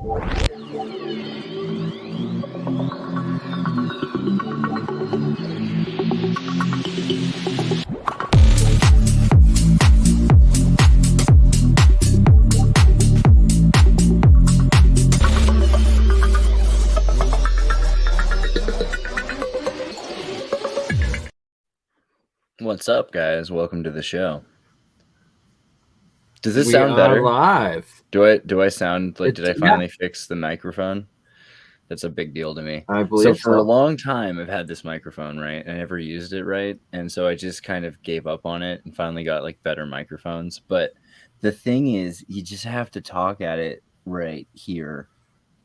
What's up, guys? Welcome to the show. Does this sound better? Live. Do I sound like? Did I finally fix the microphone? That's a big deal to me. I believe so. For a long time, I've had this microphone, right? I never used it right, and so I just kind of gave up on it and finally got like better microphones. But the thing is, you just have to talk at it right here.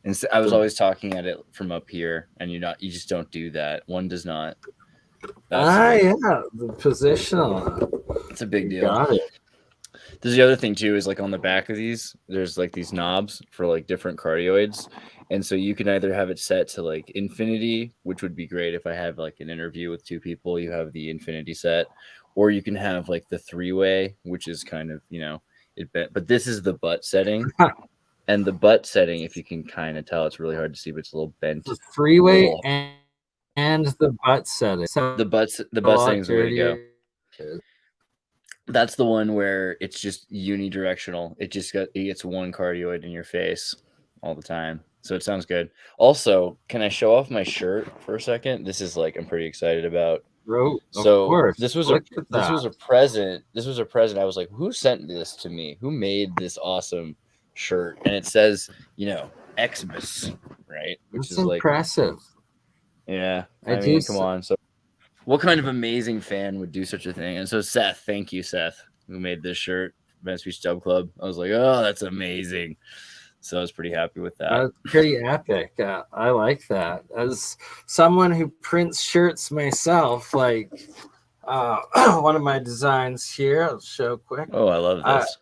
And so I was always talking at it from up here, and you just don't do that. One does not. The positional. It's a big deal. Got it. There's the other thing too, is like on the back of these, there's like these knobs for like different cardioids. And so you can either have it set to like infinity, which would be great if I have like an interview with two people, you have the infinity set, or you can have like the 3-way, which is kind of, but this is the butt setting. And the butt setting, if you can kind of tell, it's really hard to see, but it's a little bent. The 3-way and the butt setting. The butt setting is the way to go. That's the one where it's just unidirectional. It gets one cardioid in your face all the time. So it sounds good. Also, can I show off my shirt for a second? This is like I'm pretty excited about. So of course. This was a present. This was a present. I was like, who sent this to me? Who made this awesome shirt? And it says, Xmas, right? Which is impressive. Yeah. I mean, come on. So what kind of amazing fan would do such a thing? And so Seth, thank you, Seth, who made this shirt, Venice Beach Dub Club. I was like, oh, that's amazing. So I was pretty happy with that. That's pretty epic. I like that. As someone who prints shirts myself, like one of my designs here, I'll show quick. Oh, I love this.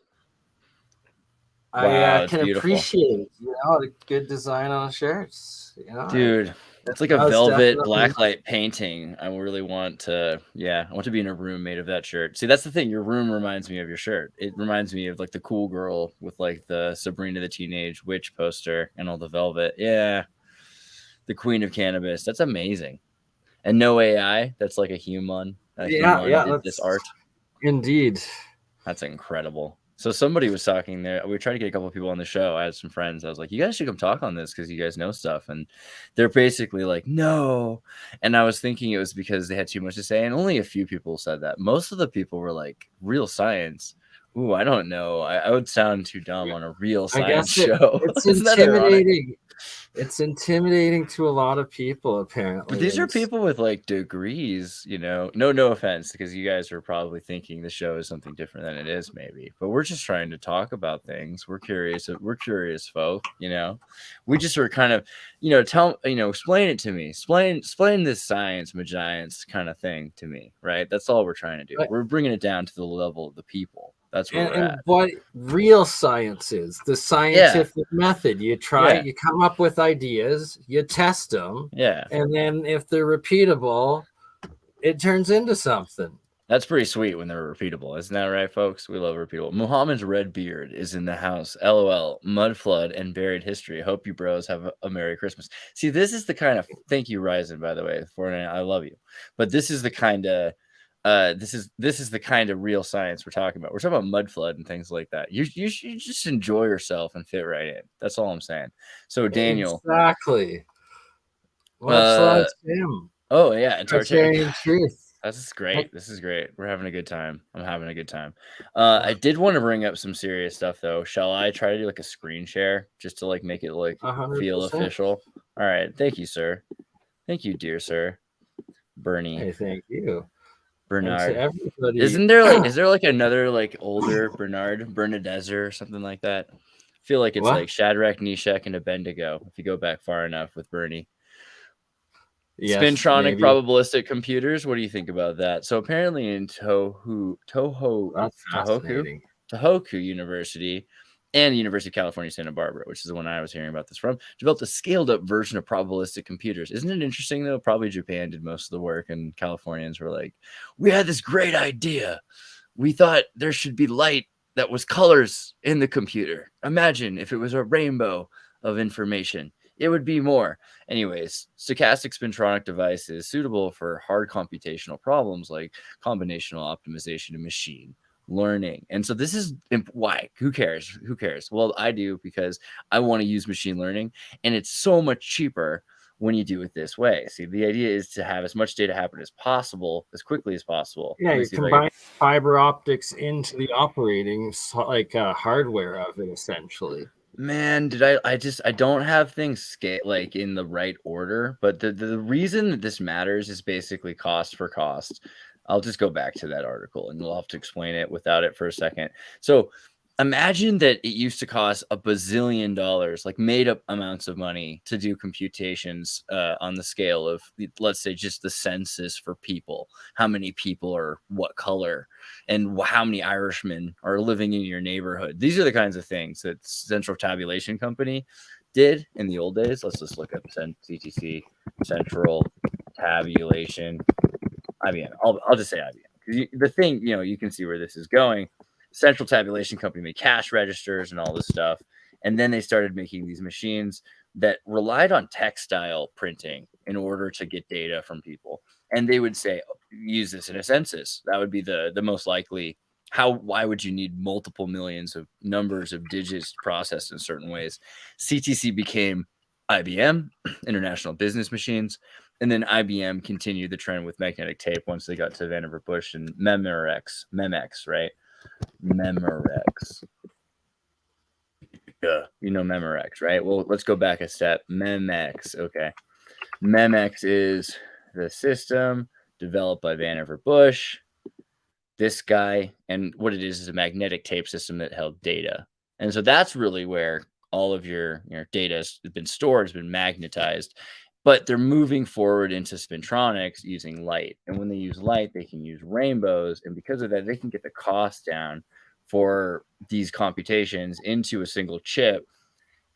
I can appreciate, a good design on shirts. Dude. It's like a velvet blacklight painting. I really want to, I want to be in a room made of that shirt. See, that's the thing. Your room reminds me of your shirt. It reminds me of like the cool girl with like the Sabrina the Teenage Witch poster and all the velvet. Yeah. The Queen of Cannabis. That's amazing. And no AI. That's like a human. This art. Indeed. That's incredible. So somebody was talking there. We tried to get a couple of people on the show. I had some friends. I was like, you guys should come talk on this because you guys know stuff. And they're basically like, no. And I was thinking it was because they had too much to say. And only a few people said that. Most of the people were like, real science. Ooh, I don't know. I would sound too dumb on a real science show. It's intimidating. It's intimidating to a lot of people, apparently. But these are people with like degrees, no offense, because you guys are probably thinking the show is something different than it is, maybe. But we're just trying to talk about things. We're curious folk, We just are kind of, explain it to me. Explain this science, magiance kind of thing to me, right? That's all we're trying to do. We're bringing it down to the level of the people. That's where we're at. What real science is, the scientific method. You try, you come up with ideas, you test them, and then if they're repeatable, it turns into something. That's pretty sweet when they're repeatable. Isn't that right, folks? We love repeatable. Muhammad's Red Beard is in the house. LOL, Mud Flood and Buried History. Hope you bros have a Merry Christmas. See, this is the kind of, thank you, Ryzen, by the way, Fortnite, I love you. But this is the kind of, this is the kind of real science we're talking about. We're talking about mud flood and things like that. You just enjoy yourself and fit right in. That's all I'm saying. So Daniel, exactly. Much like him. Oh yeah, and truth. This is great. This is great. We're having a good time. I'm having a good time. I did want to bring up some serious stuff though. Shall I try to do like a screen share just to like make it like 100%. Feel official? All right. Thank you, sir. Thank you, dear sir. Bernie. Hey, thank you. Bernard. Is there like another like older Bernadette or something like that? I feel like it's like Shadrach, Meshach, and Abednego if you go back far enough with Bernie. Yes, Spintronic probabilistic computers. What do you think about that? So apparently in Tohoku University and the University of California, Santa Barbara, which is the one I was hearing about this from, developed a scaled-up version of probabilistic computers. Isn't it interesting, though? Probably Japan did most of the work, and Californians were like, we had this great idea. We thought there should be light that was colors in the computer. Imagine if it was a rainbow of information. It would be more. Anyways, stochastic spintronic device is suitable for hard computational problems like combinational optimization and machine learning. And so this is why. Who cares? Well, I do, because I want to use machine learning, and it's so much cheaper when you do it this way. See, the idea is to have as much data happen as possible, as quickly as possible. Yeah, you combine fiber optics into the operating hardware of it, essentially. Man, I don't have things scale like in the right order, but the reason that this matters is basically cost for cost. I'll just go back to that article and we'll have to explain it without it for a second. So imagine that it used to cost $1 bazillion, like made up amounts of money, to do computations on the scale of, let's say, just the census for people. How many people are what color, and how many Irishmen are living in your neighborhood. These are the kinds of things that Central Tabulation Company did in the old days. Let's just look up CTC, Central Tabulation, IBM. I'll just say IBM. Because the thing, you can see where this is going. Central Tabulation Company made cash registers and all this stuff. And then they started making these machines that relied on textile printing in order to get data from people. And they would say, use this in a census. That would be the most likely. Why would you need multiple millions of numbers of digits processed in certain ways? CTC became IBM, International Business Machines. And then IBM continued the trend with magnetic tape once they got to Vannevar Bush and Memorex, right? Memorex. Yeah, Memorex, right? Well, let's go back a step. Memex, okay. Memex is the system developed by Vannevar Bush. This guy, and what it is a magnetic tape system that held data. And so that's really where all of your data has been stored, has been magnetized. But they're moving forward into spintronics using light. And when they use light, they can use rainbows. And because of that, they can get the cost down for these computations into a single chip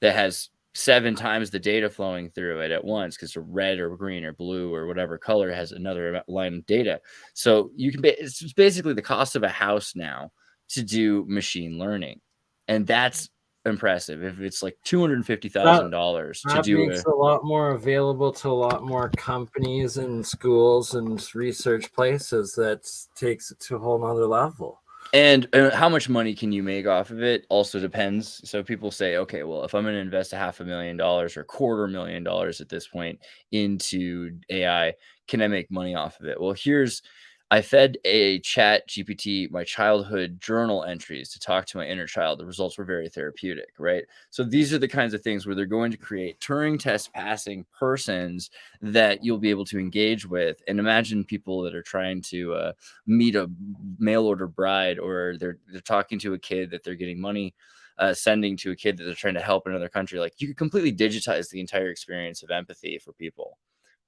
that has 7 times the data flowing through it at once, because a red or green or blue or whatever color has another line of data. So it's basically the cost of a house now to do machine learning. And that's impressive. If it's like $250,000 to do, makes a lot more available to a lot more companies and schools and research places. That takes it to a whole nother level. And how much money can you make off of it also depends. So people say, okay, well, if I'm going to invest $500,000 or $250,000 at this point into AI, can I make money off of it? Well, I fed a chat GPT my childhood journal entries to talk to my inner child. The results were very therapeutic, right? So these are the kinds of things where they're going to create Turing test passing persons that you'll be able to engage with. And imagine people that are trying to meet a mail order bride, or they're talking to a kid that they're getting money sending to a kid that they're trying to help in another country. Like, you could completely digitize the entire experience of empathy for people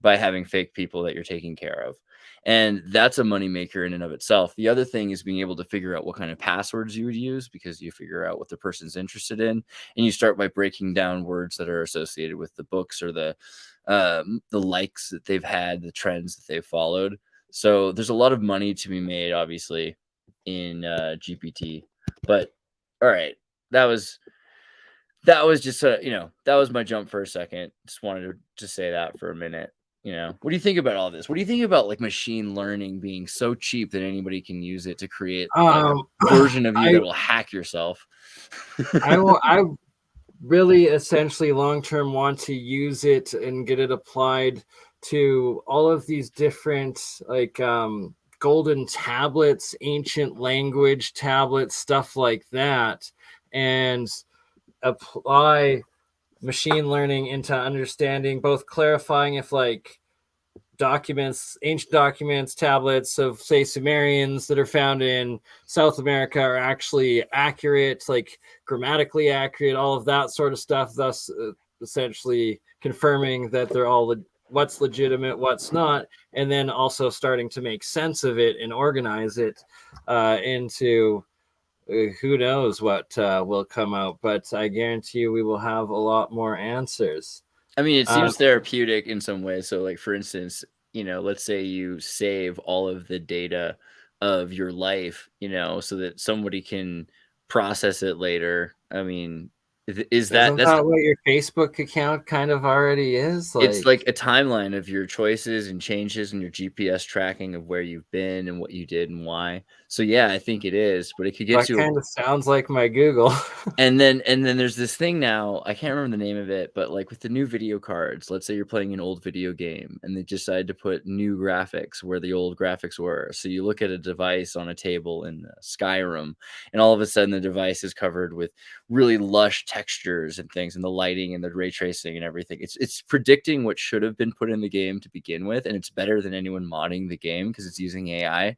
by having fake people that you're taking care of. And that's a moneymaker in and of itself. The other thing is being able to figure out what kind of passwords you would use, because you figure out what the person's interested in. And you start by breaking down words that are associated with the books or the likes that they've had, the trends that they've followed. So there's a lot of money to be made, obviously, in GPT. But all right, that was just that was my jump for a second. Just wanted to say that for a minute. What do you think about all this? What do you think about like machine learning being so cheap that anybody can use it to create a version of you that will hack yourself? I really essentially long-term want to use it and get it applied to all of these different golden tablets, ancient language tablets, stuff like that, and apply machine learning into understanding, both clarifying if ancient documents, tablets of say Sumerians that are found in South America are actually accurate, like grammatically accurate, all of that sort of stuff, thus essentially confirming that they're all what's legitimate, what's not, and then also starting to make sense of it and organize it into who knows what will come out. But I guarantee you we will have a lot more answers. I mean, it seems therapeutic in some ways. So like, for instance, let's say you save all of the data of your life, so that somebody can process it later. I mean, Is Isn't that what your Facebook account kind of already is? It's like a timeline of your choices and changes and your GPS tracking of where you've been and what you did and why. So yeah, I think it is, but it could get that kind of sounds like my Google. and then there's this thing now, I can't remember the name of it, but like with the new video cards, let's say you're playing an old video game and they decided to put new graphics where the old graphics were. So you look at a device on a table in Skyrim and all of a sudden the device is covered with really lush textures and things and the lighting and the ray tracing and everything. It's predicting what should have been put in the game to begin with, and it's better than anyone modding the game because it's using AI.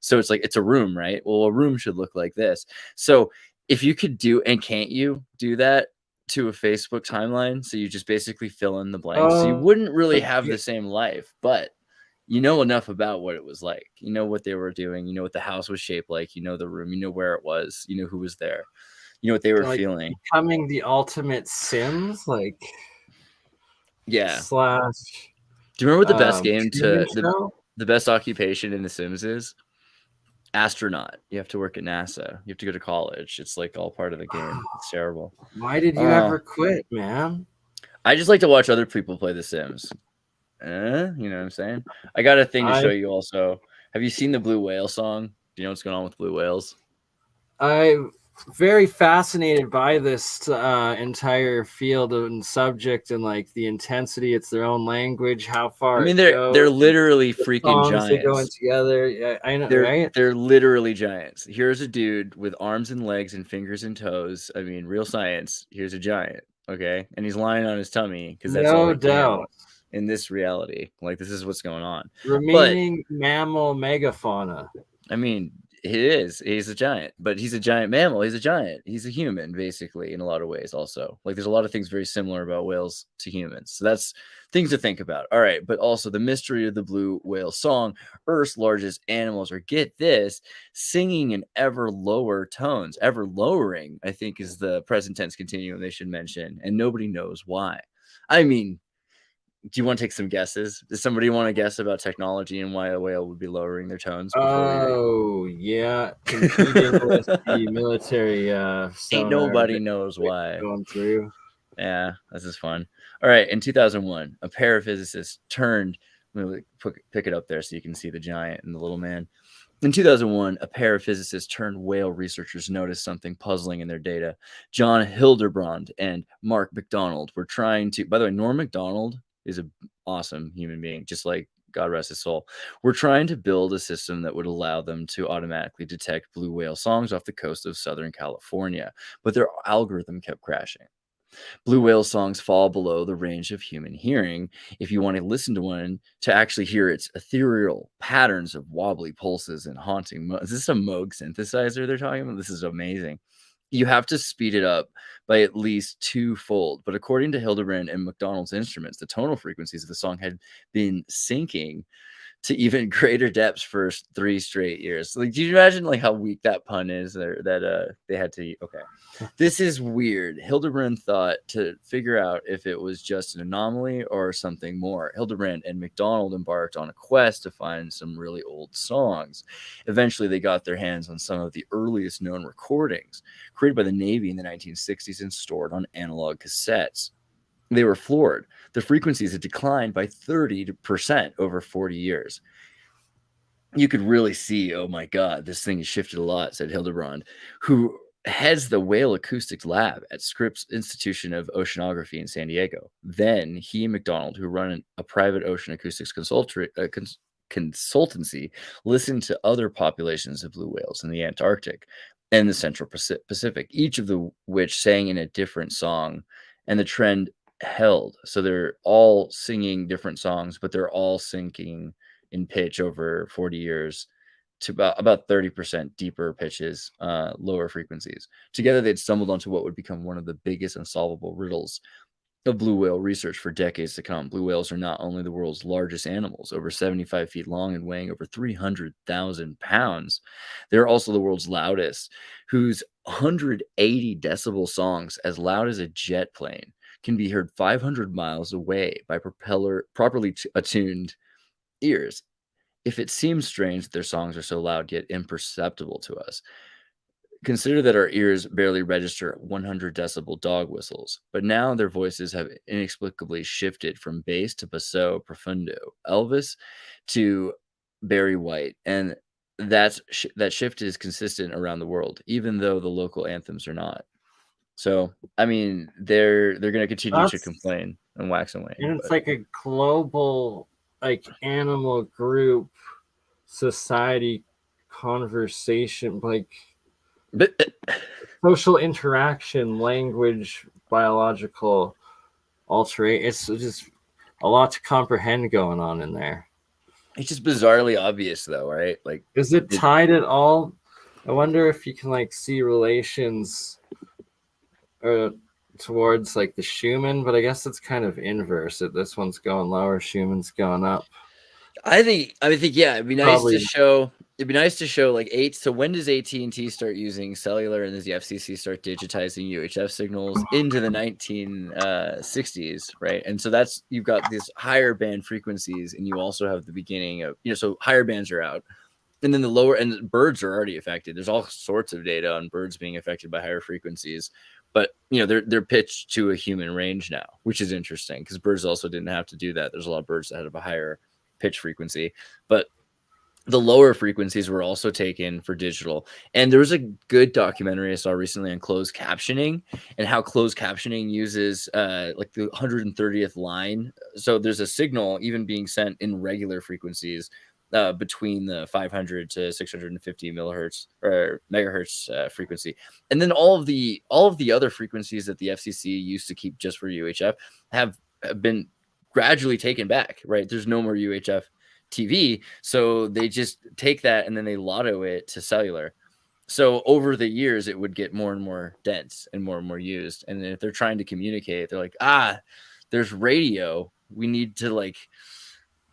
So it's like, it's a room, right? Well, a room should look like this. So if you could do, and can't you do that to a Facebook timeline? So you just basically fill in the blanks. So you wouldn't really have the same life, but you know enough about what it was like. You know what they were doing. You know what the house was shaped like. You know the room. You know where it was. You know who was there. You know what they were feeling. Becoming the ultimate Sims, like yeah. / Do you remember what the best game to the best occupation in The Sims is? Astronaut. You have to work at NASA. You have to go to college. It's like all part of the game. It's terrible. Why did you ever quit, man? I just like to watch other people play The Sims. You know what I'm saying? I got a thing to show you also. Have you seen the Blue Whale song? Do you know what's going on with blue whales? I'm very fascinated by this entire field and subject and like the intensity. It's their own language. How far? I mean, they're literally freaking giants. They're going together. Yeah, I know, right? They're literally giants. Here's a dude with arms and legs and fingers and toes. I mean, real science. Here's a giant. Okay, and he's lying on his tummy because that's all he can in this reality. Like, this is what's going on. Remaining mammal megafauna. I mean, he's a giant, but he's a giant mammal. He's a giant. He's a human, basically, in a lot of ways. Also, like, there's a lot of things very similar about whales to humans. So that's things to think about. All right, but also the mystery of the blue whale song. Earth's largest animals are, get this, singing in ever lower tones. Ever lowering, I think, is the present tense continuum they should mention, and nobody knows why. I mean, do you want to take some guesses? Does somebody want to guess about technology and why a whale would be lowering their tones? Yeah, competing with the military. Ain't nobody knows why. Going through. Yeah, this is fun. All right, in 2001, a pair of physicists turned. Let me pick it up there so you can see the giant and the little man. In 2001, a pair of physicists turned whale researchers noticed something puzzling in their data. John Hildebrand and Mark McDonald were trying to. By the way, Norm MacDonald is an awesome human being, just like God rest his soul. We're trying to build a system that would allow them to automatically detect blue whale songs off the coast of Southern California, but their algorithm kept crashing. Blue whale songs fall below the range of human hearing. If you want to listen to one, to actually hear its ethereal patterns of wobbly pulses and haunting. Is this a Moog synthesizer they're talking about? This is amazing. You have to speed it up by at least twofold. But according to Hildebrand and McDonald's instruments, the tonal frequencies of the song had been sinking to even greater depths for 3 straight years. Like, do you imagine like how weak that pun is, or that they had to? Okay, this is weird. Hildebrand thought to figure out if it was just an anomaly or something more. Hildebrand and McDonald embarked on a quest to find some really old songs. Eventually, they got their hands on some of the earliest known recordings created by the Navy in the 1960s and stored on analog cassettes. They were floored. The frequencies had declined by 30% over 40 years. You could really see, oh my God, this thing has shifted a lot, said Hildebrand, who heads the Whale Acoustics Lab at Scripps Institution of Oceanography in San Diego. Then he and McDonald, who run a private ocean acoustics consultancy, listened to other populations of blue whales in the Antarctic and the Central Pacific, each of which sang in a different song, and the trend held. So they're all singing different songs, but they're all sinking in pitch over 40 years to about 30% deeper pitches, lower frequencies. Together, they'd stumbled onto what would become one of the biggest unsolvable riddles of blue whale research for decades to come. Blue whales are not only the world's largest animals, over 75 feet long and weighing over 300,000 pounds, they're also the world's loudest, whose 180 decibel songs, as loud as a jet plane, can be heard 500 miles away by properly attuned ears. If it seems strange that their songs are so loud yet imperceptible to us, Consider that our ears barely register 100 decibel dog whistles, but now their voices have inexplicably shifted from bass to basso profundo, Elvis to Barry White, and that shift is consistent around the world, even though the local anthems are not. So, I mean, they're going to continue to complain and wax and wane. And it's like a global, like, animal group society conversation, like social interaction, language, biological alteration. It's just a lot to comprehend going on in there. It's just bizarrely obvious, though, right? Like, is it tied at all? I wonder if you can like see relations towards like the Schumann, but I guess it's kind of inverse. That this one's going lower, Schumann's going up. I think yeah, it'd be nice to show. It'd be nice to show like So when does AT&T start using cellular, and does the FCC start digitizing UHF signals into the 1960s, right? And so you've got these higher band frequencies, and you also have the beginning of so higher bands are out, and then the lower and birds are already affected. There's all sorts of data on birds being affected by higher frequencies, but they're pitched to a human range now, which is interesting because birds also didn't have to do that. There's a lot of birds that have a higher pitch frequency, but the lower frequencies were also taken for digital. And there was a good documentary I saw recently on closed captioning and how closed captioning uses like the 130th line. So there's a signal even being sent in regular frequencies between the 500 to 650 millihertz or megahertz frequency, and then all of the other frequencies that the FCC used to keep just for UHF have been gradually taken back. Right, there's no more UHF TV, so they just take that and then they lotto it to cellular. So over the years, it would get more and more dense and more used. And then if they're trying to communicate, they're like, there's radio. We need to like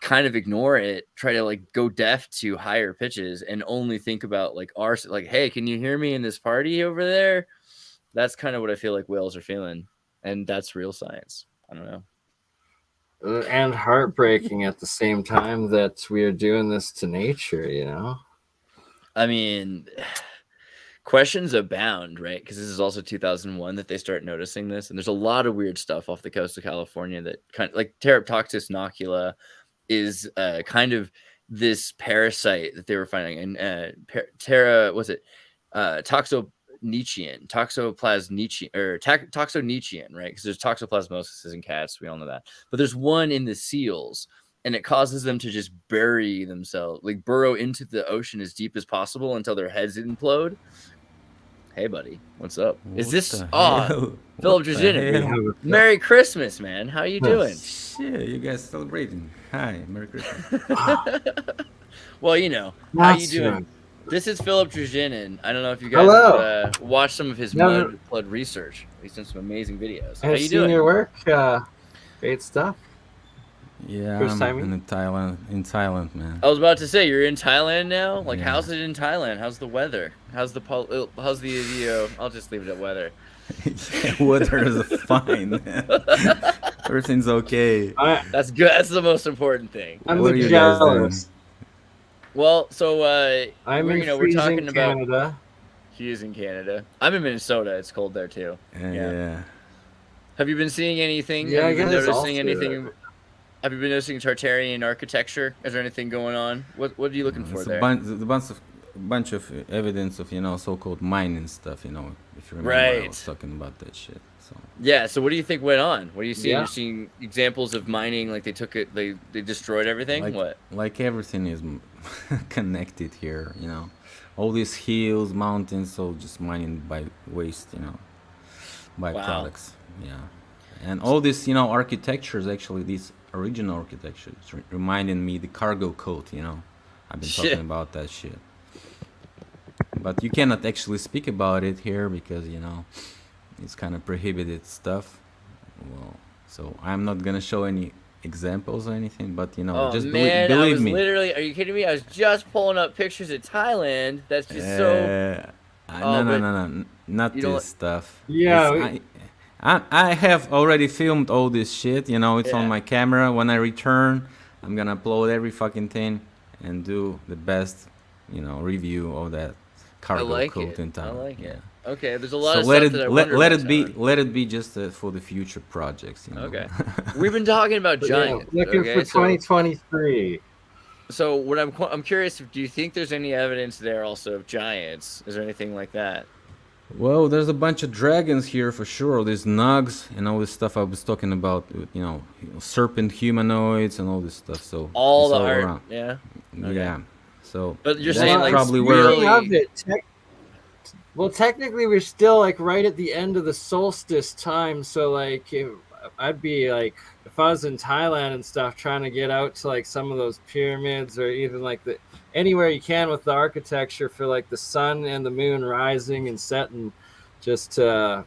kind of ignore it, try to like go deaf to higher pitches and only think about like hey, can you hear me in this party over there? That's kind of what I feel like whales are feeling. And that's real science. I don't know. And heartbreaking at the same time that we are doing this to nature, I mean, questions abound, right? Because this is also 2001 that they start noticing this. And there's a lot of weird stuff off the coast of California that kind of like Pteroptoxis nocula is kind of this parasite that they were finding. And toxoplasmichian, right? Because there's toxoplasmosis in cats. We all know that. But there's one in the seals, and it causes them to just bury themselves, like burrow into the ocean as deep as possible until their heads implode. Hey, buddy, what's up? Is this Philip Draginin? Merry Christmas, man. How you doing? Shit, you guys celebrating? Hi, Merry Christmas. Well, how you doing? This is Philip Draginin. I don't know if you guys watched some of his mud flood research. He's done some amazing videos. How you doing? Your work. Great stuff. Yeah, I'm in Thailand, man. I was about to say, you're in Thailand now? Like, how's it in Thailand? How's the weather? How's the I'll just leave it at weather. Weather is fine, man. Everything's okay. That's good. That's the most important thing. What are you guys doing? Well, so we're talking about Canada. He is in Canada. I'm in Minnesota. It's cold there too. Yeah. Have you been seeing anything? Yeah, Have you been noticing anything? Have you been noticing Tartarian architecture? Is there anything going on? What are you looking for there? A bunch of evidence of so-called mining stuff. If you remember, I was talking about that shit. So yeah. So what do you think went on? What are you seeing? You're seeing examples of mining, like they took it, they destroyed everything. Like everything is connected here. All these hills, mountains, so just mining by waste. By products. Yeah, and all this architectures actually these original architecture reminding me the cargo code. I've been talking about that shit. But you cannot actually speak about it here because it's kind of prohibited stuff. Well, so I'm not gonna show any examples or anything, but just believe me. Literally, are you kidding me? I was just pulling up pictures of Thailand. That's just so. No, not this stuff. Yeah. I have already filmed all this shit. It's on my camera. When I return, I'm gonna upload every fucking thing and do the best, review of that cargo cult in town. I like it. Okay, there's a lot of stuff that I wonder let it be just for the future projects. Okay, we've been talking about giants. Looking for 2023. So what I'm curious, do you think there's any evidence there also of giants? Is there anything like that? Well, there's a bunch of dragons here for sure. There's nugs and all this stuff I was talking about. Serpent humanoids and all this stuff. So all the art, around. Yeah. Okay. Yeah. So, but you're saying like probably well, technically, we're still like right at the end of the solstice time. So like, I'd be like, if I was in Thailand and stuff, trying to get out to like some of those pyramids or even like anywhere you can with the architecture for like the sun and the moon rising and setting, just to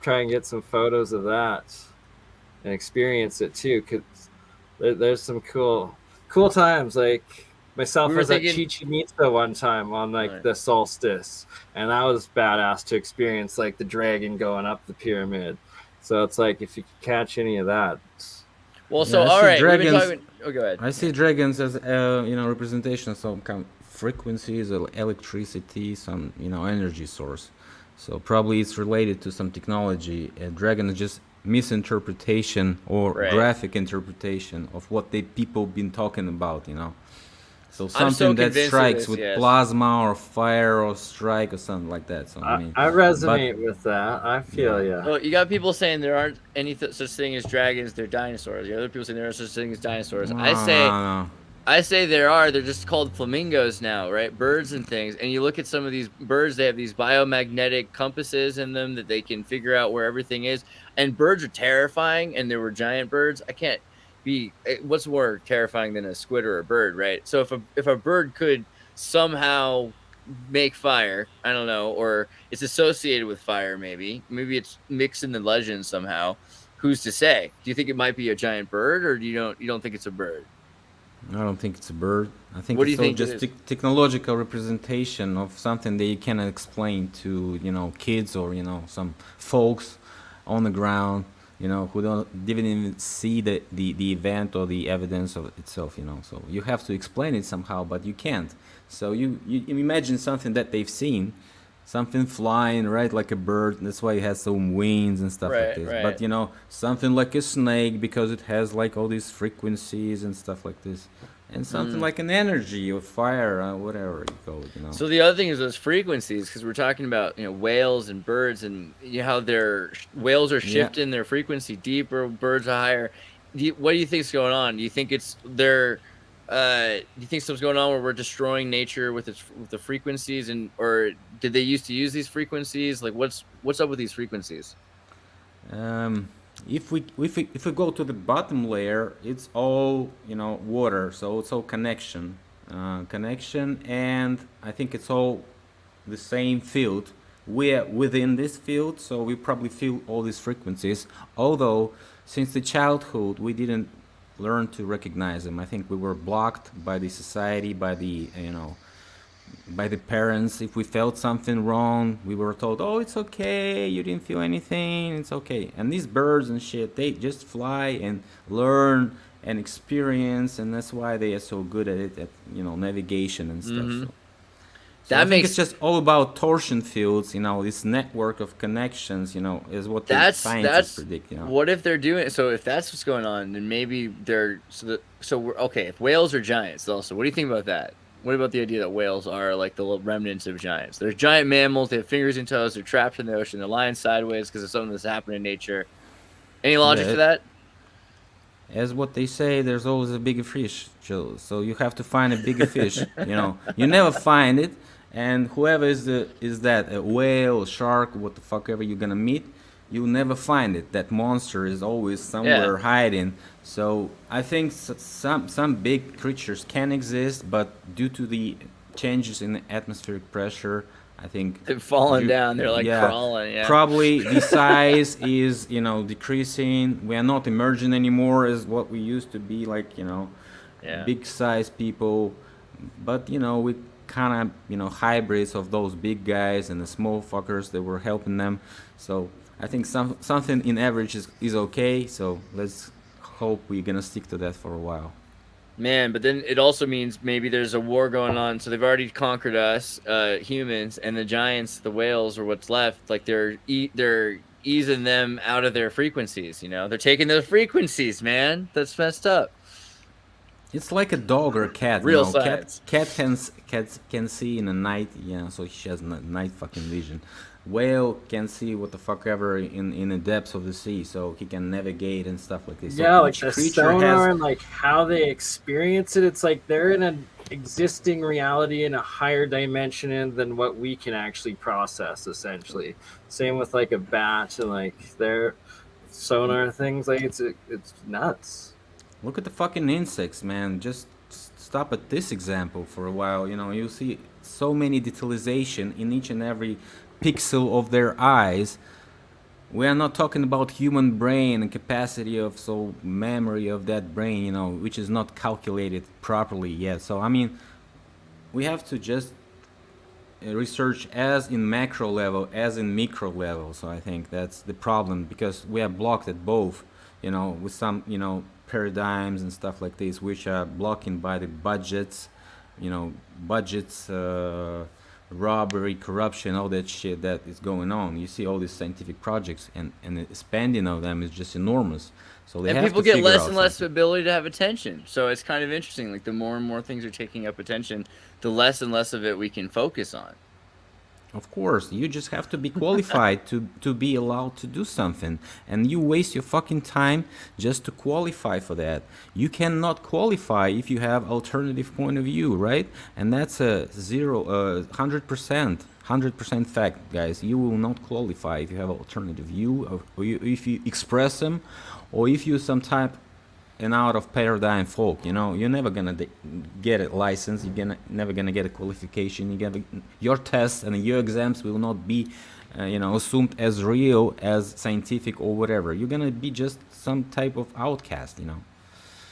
try and get some photos of that and experience it too. Cause there's some cool times. Like myself was at Chichen Itza one time on like the solstice, and that was badass to experience like the dragon going up the pyramid. So it's like if you could catch any of that. Well, so all right, dragons, go ahead. I see dragons as representation of some kind of frequencies, electricity, some energy source. So probably it's related to some technology. A dragon is just misinterpretation or graphic interpretation of what people been talking about. So something that strikes with plasma or fire or strike or something like that. So I resonate with that. I feel Well, you got people saying there aren't any such thing as dragons; they're dinosaurs. The other people saying there are such thing as dinosaurs. I say there are. They're just called flamingos now, right? Birds and things. And you look at some of these birds; they have these biomagnetic compasses in them that they can figure out where everything is. And birds are terrifying. And there were giant birds. I can't. What's more terrifying than a squid or a bird, right? So if a bird could somehow make fire, I don't know, or it's associated with fire, maybe it's mixed in the legend somehow. Who's to say? Do you think it might be a giant bird, or you don't think it's a bird? I don't think it's a bird. I think it's just technological representation of something that you cannot explain to kids or some folks on the ground. Who didn't even see the event or the evidence of itself, So you have to explain it somehow, but you can't. So you imagine something that they've seen, something flying, right, like a bird. That's why it has some wings and stuff like this. Right. But, something like a snake because it has like all these frequencies and stuff like this. And something like an energy or fire, whatever you call it, So the other thing is those frequencies, because we're talking about whales and birds, and how their whales are shifting their frequency deeper, birds are higher. What do you think's going on? Do you think do you think something's going on where we're destroying nature with the frequencies, or did they used to use these frequencies? Like what's up with these frequencies? If we go to the bottom layer, it's all water, so it's all connection, and I think it's all the same field. We're within this field, so we probably feel all these frequencies. Although since the childhood we didn't learn to recognize them. I think we were blocked by the society, by the by the parents. If we felt something wrong, we were told, oh, it's okay, you didn't feel anything, it's okay. And these birds and shit, they just fly and learn and experience, and that's why they are so good at it, at navigation and stuff. So I think it's just all about torsion fields, this network of connections, is what the scientists predict. What if they're doing? So if that's what's going on, then maybe they're if whales are giants, also, what do you think about that? What about the idea that whales are like the remnants of giants? They're giant mammals. They have fingers and toes. They're trapped in the ocean. They're lying sideways because of something that's happened in nature. Any logic to that? As what they say, there's always a bigger fish, Joe. So you have to find a bigger fish. You never find it, and whoever is that a whale, a shark, what the fuck ever you're gonna meet, you'll never find it. That monster is always somewhere hiding. So I think some big creatures can exist, but due to the changes in the atmospheric pressure, I think they've fallen down. They're like crawling. Yeah. Probably the size is decreasing. We are not emerging anymore as what we used to be, like big size people. But we kind of hybrids of those big guys and the small fuckers that were helping them. So I think something in average is okay. So let's hope we're gonna stick to that for a while. Man, but then it also means maybe there's a war going on. So they've already conquered us, humans, and the giants, the whales, or what's left. Like they're easing them out of their frequencies. You know, they're taking their frequencies, man. That's messed up. It's like a dog or a cat. Real you know? science. Cat can see in the night. Yeah, so she has night fucking vision. Whale can see what the fuck ever in the depths of the sea, so he can navigate and stuff like this. Yeah, so like the sonar and like how they experience it. It's like they're in an existing reality in a higher dimension than what we can actually process. Essentially, same with like a bat and like their sonar things. Like it's nuts. Look at the fucking insects, man. Just stop at this example for a while. You know, you see so many detailization in each and every pixel of their eyes. We are not talking about human brain and capacity of memory of that brain, you know, which is not calculated properly yet. So I mean, we have to just research as in macro level as in micro level. So I think that's the problem, because we are blocked at both, you know, with some, you know, paradigms and stuff like this, which are blocking by the budgets, you know, robbery, corruption, all that shit that is going on. You see all these scientific projects, and the spending of them is just enormous. So they and have people to get less and something. less ability to have attention. So it's kind of interesting. Like the more and more things are taking up attention, the less and less of it we can focus on. Of course, you just have to be qualified to be allowed to do something. And you waste your fucking time just to qualify for that. You cannot qualify if you have alternative point of view, right? And that's a 100% fact, guys. You will not qualify if you have alternative view, or if you express them, or if you some type an out of paradigm folk. You know, you're never gonna get a license. You're never gonna get a qualification. Your tests and your exams will not be you know, assumed as real, as scientific or whatever. You're gonna be just some type of outcast, you know.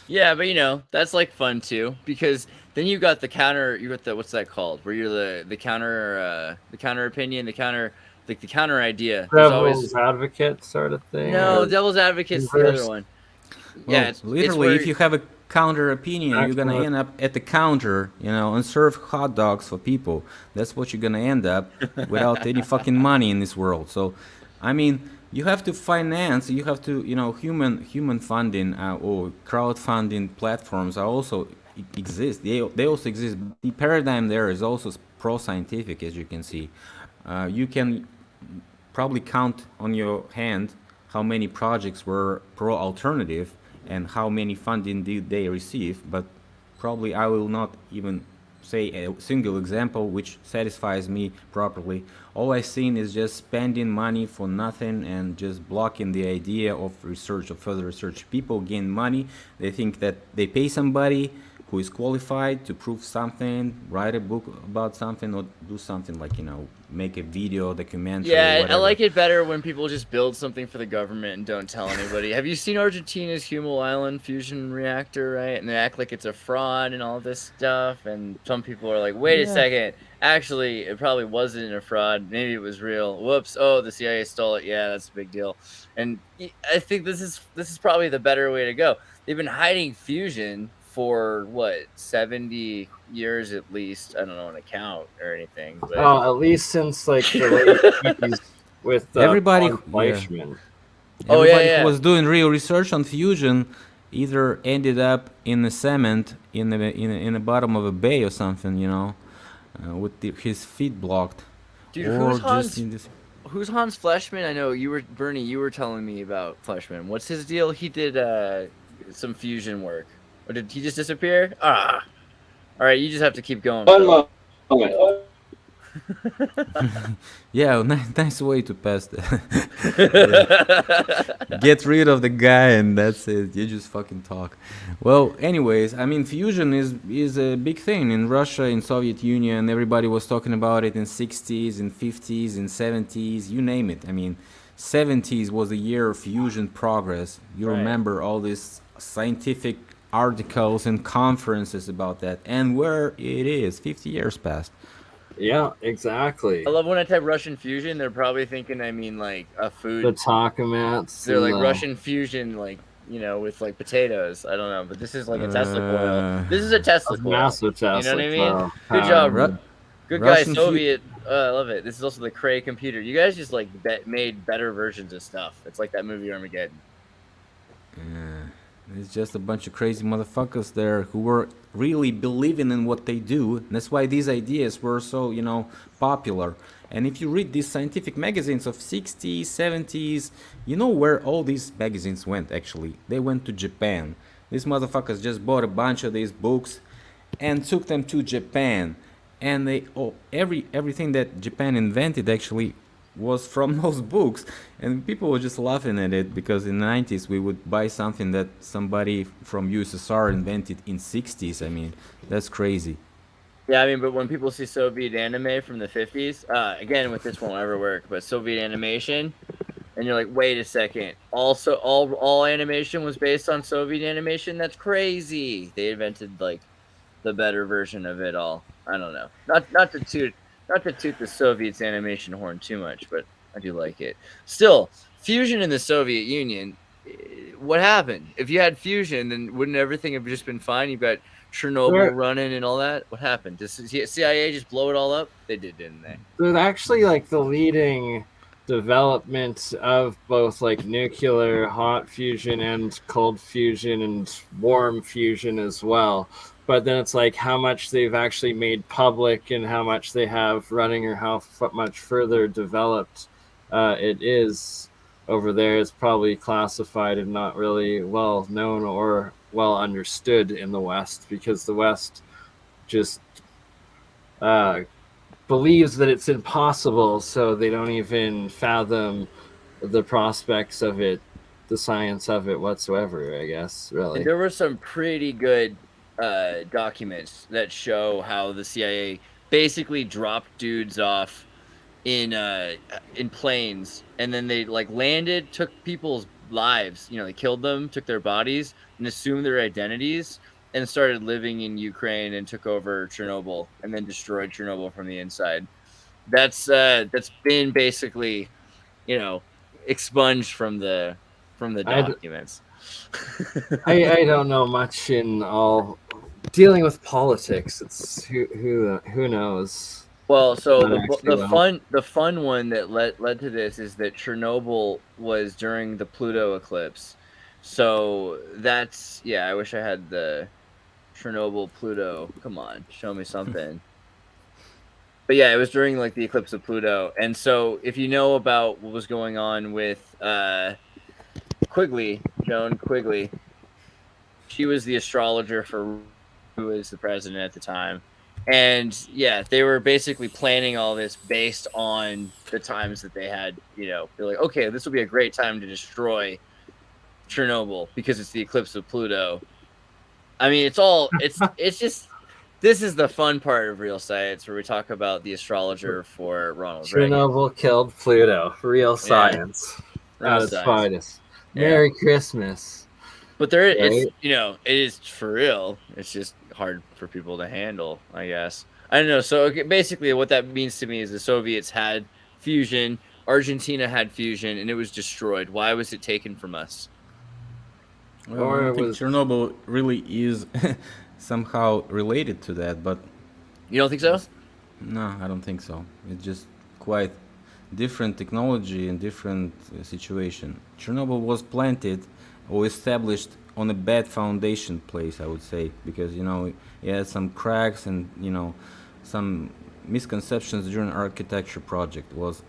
Yeah, but you know, that's like fun too, because then you got the counter, you got the, what's that called, where you're the counter opinion, the counter idea. Devil's advocate sort of thing. No, devil's advocate's the other one. Well, yeah, literally, if you have a counter opinion, you're gonna end up at the counter, you know, and serve hot dogs for people. That's what you're gonna end up without any fucking money in this world. So, I mean, you have to finance. You have to, you know, human funding or crowdfunding platforms are also exist. They also exist. The paradigm there is also pro-scientific, as you can see. You can probably count on your hand how many projects were pro-alternative and how many funding did they receive, but probably I will not even say a single example which satisfies me properly. All I've seen is just spending money for nothing and just blocking the idea of research, of further research. People gain money, they think that they pay somebody who is qualified to prove something, write a book about something, or do something like, you know, make a video, documentary. Yeah, I like it better when people just build something for the government and don't tell anybody. Have you seen Argentina's Hummel Island fusion reactor, right? And they act like it's a fraud and all this stuff. And some people are like, wait a second. Actually, it probably wasn't a fraud. Maybe it was real. Whoops. Oh, the CIA stole it. Yeah, that's a big deal. And I think this is probably the better way to go. They've been hiding fusion for what, 70 years at least. I don't know an account or anything, but at least since like the late 80s with everybody Fleischmann. Everybody who was doing real research on fusion either ended up in the cement in the bottom of a bay or something, you know, with his feet blocked. Dude, who's Hans Fleischmann? I know Burneye, you were telling me about Fleischmann. What's his deal? He did some fusion work. Or did he just disappear? All right, you just have to keep going. Yeah, nice way to pass that. Get rid of the guy and that's it. You just fucking talk. Well, anyways, I mean, fusion is a big thing in Russia, in Soviet Union. Everybody was talking about it in 60s, in 50s, in 70s, you name it. I mean, 70s was the year of fusion progress. You remember all this scientific articles and conferences about that, and where it is 50 years past. Yeah, exactly. I love when I type Russian fusion, they're probably thinking I mean like a food. The Takamats. They're like Russian fusion, like with like potatoes. I don't know, but this is like a Tesla coil. This is a Tesla coil. Massive Tesla. You know what I mean? Good job, good guy, Soviet. I love it. This is also the Cray computer. You guys just like made better versions of stuff. It's like that movie Armageddon. Yeah. It's just a bunch of crazy motherfuckers there who were really believing in what they do. And that's why these ideas were so, popular. And if you read these scientific magazines of 60s, 70s, you know where all these magazines went, actually. They went to Japan. These motherfuckers just bought a bunch of these books and took them to Japan. And everything that Japan invented actually was from those books, and people were just laughing at it because in the 90s we would buy something that somebody from USSR invented in 60s. I mean, that's crazy. Yeah, I mean, but when people see Soviet anime from the 50s, again, with this won't ever work, but Soviet animation, and you're like, wait a second, also all animation was based on Soviet animation? That's crazy. They invented like the better version of it all. I don't know. Not to toot the Soviets animation horn too much, but I do like it. Still, fusion in the Soviet Union, what happened? If you had fusion, then wouldn't everything have just been fine? You've got Chernobyl running and all that. What happened? Did CIA just blow it all up? They did, didn't they? They're actually like the leading development of both like nuclear hot fusion and cold fusion and warm fusion as well. But then it's like how much they've actually made public and how much they have running or how much further developed it is over there is probably classified and not really well known or well understood in the West, because the West just believes that it's impossible, so they don't even fathom the prospects of it, the science of it whatsoever, I guess, really. And there were some pretty good documents that show how the CIA basically dropped dudes off in planes, and then they like landed, took people's lives, they killed them, took their bodies and assumed their identities, and started living in Ukraine and took over Chernobyl and then destroyed Chernobyl from the inside. That's been basically, expunged from the documents. I don't know much in all dealing with politics. It's who knows. Well, so the fun one that led to this is that Chernobyl was during the Pluto eclipse. So that's I wish I had the Chernobyl Pluto. Come on, show me something. But yeah, it was during like the eclipse of Pluto, and so if you know about what was going on with Joan Quigley, she was the astrologer for who was the president at the time. And they were basically planning all this based on the times that they had, they're like, okay, this will be a great time to destroy Chernobyl because it's the eclipse of Pluto. I mean, it's just, this is the fun part of Real Science, where we talk about the astrologer for Ronald Reagan. Chernobyl killed Pluto. Real science. At its finest. Merry Christmas. But it is for real. It's just hard for people to handle, I guess. I don't know. So basically what that means to me is the Soviets had fusion, Argentina had fusion, and it was destroyed. Why was it taken from us? Well, I think Chernobyl really is somehow related to that, but... You don't think so? No, I don't think so. It's just quite different technology and different situation. Chernobyl was planted or established on a bad foundation place, I would say, because it had some cracks and some misconceptions during architecture project was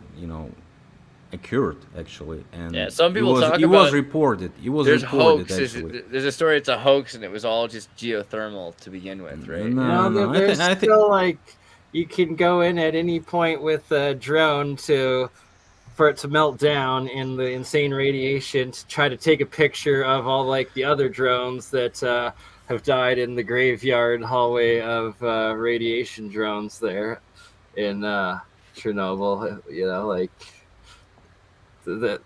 occurred actually, and some people talk about it was reported. There's reported, hoax. There's a story. It's a hoax, and it was all just geothermal to begin with, right? No. There's still like you can go in at any point with a drone for it to melt down in the insane radiation to try to take a picture of all like the other drones that have died in the graveyard hallway of radiation drones there in Chernobyl. Like that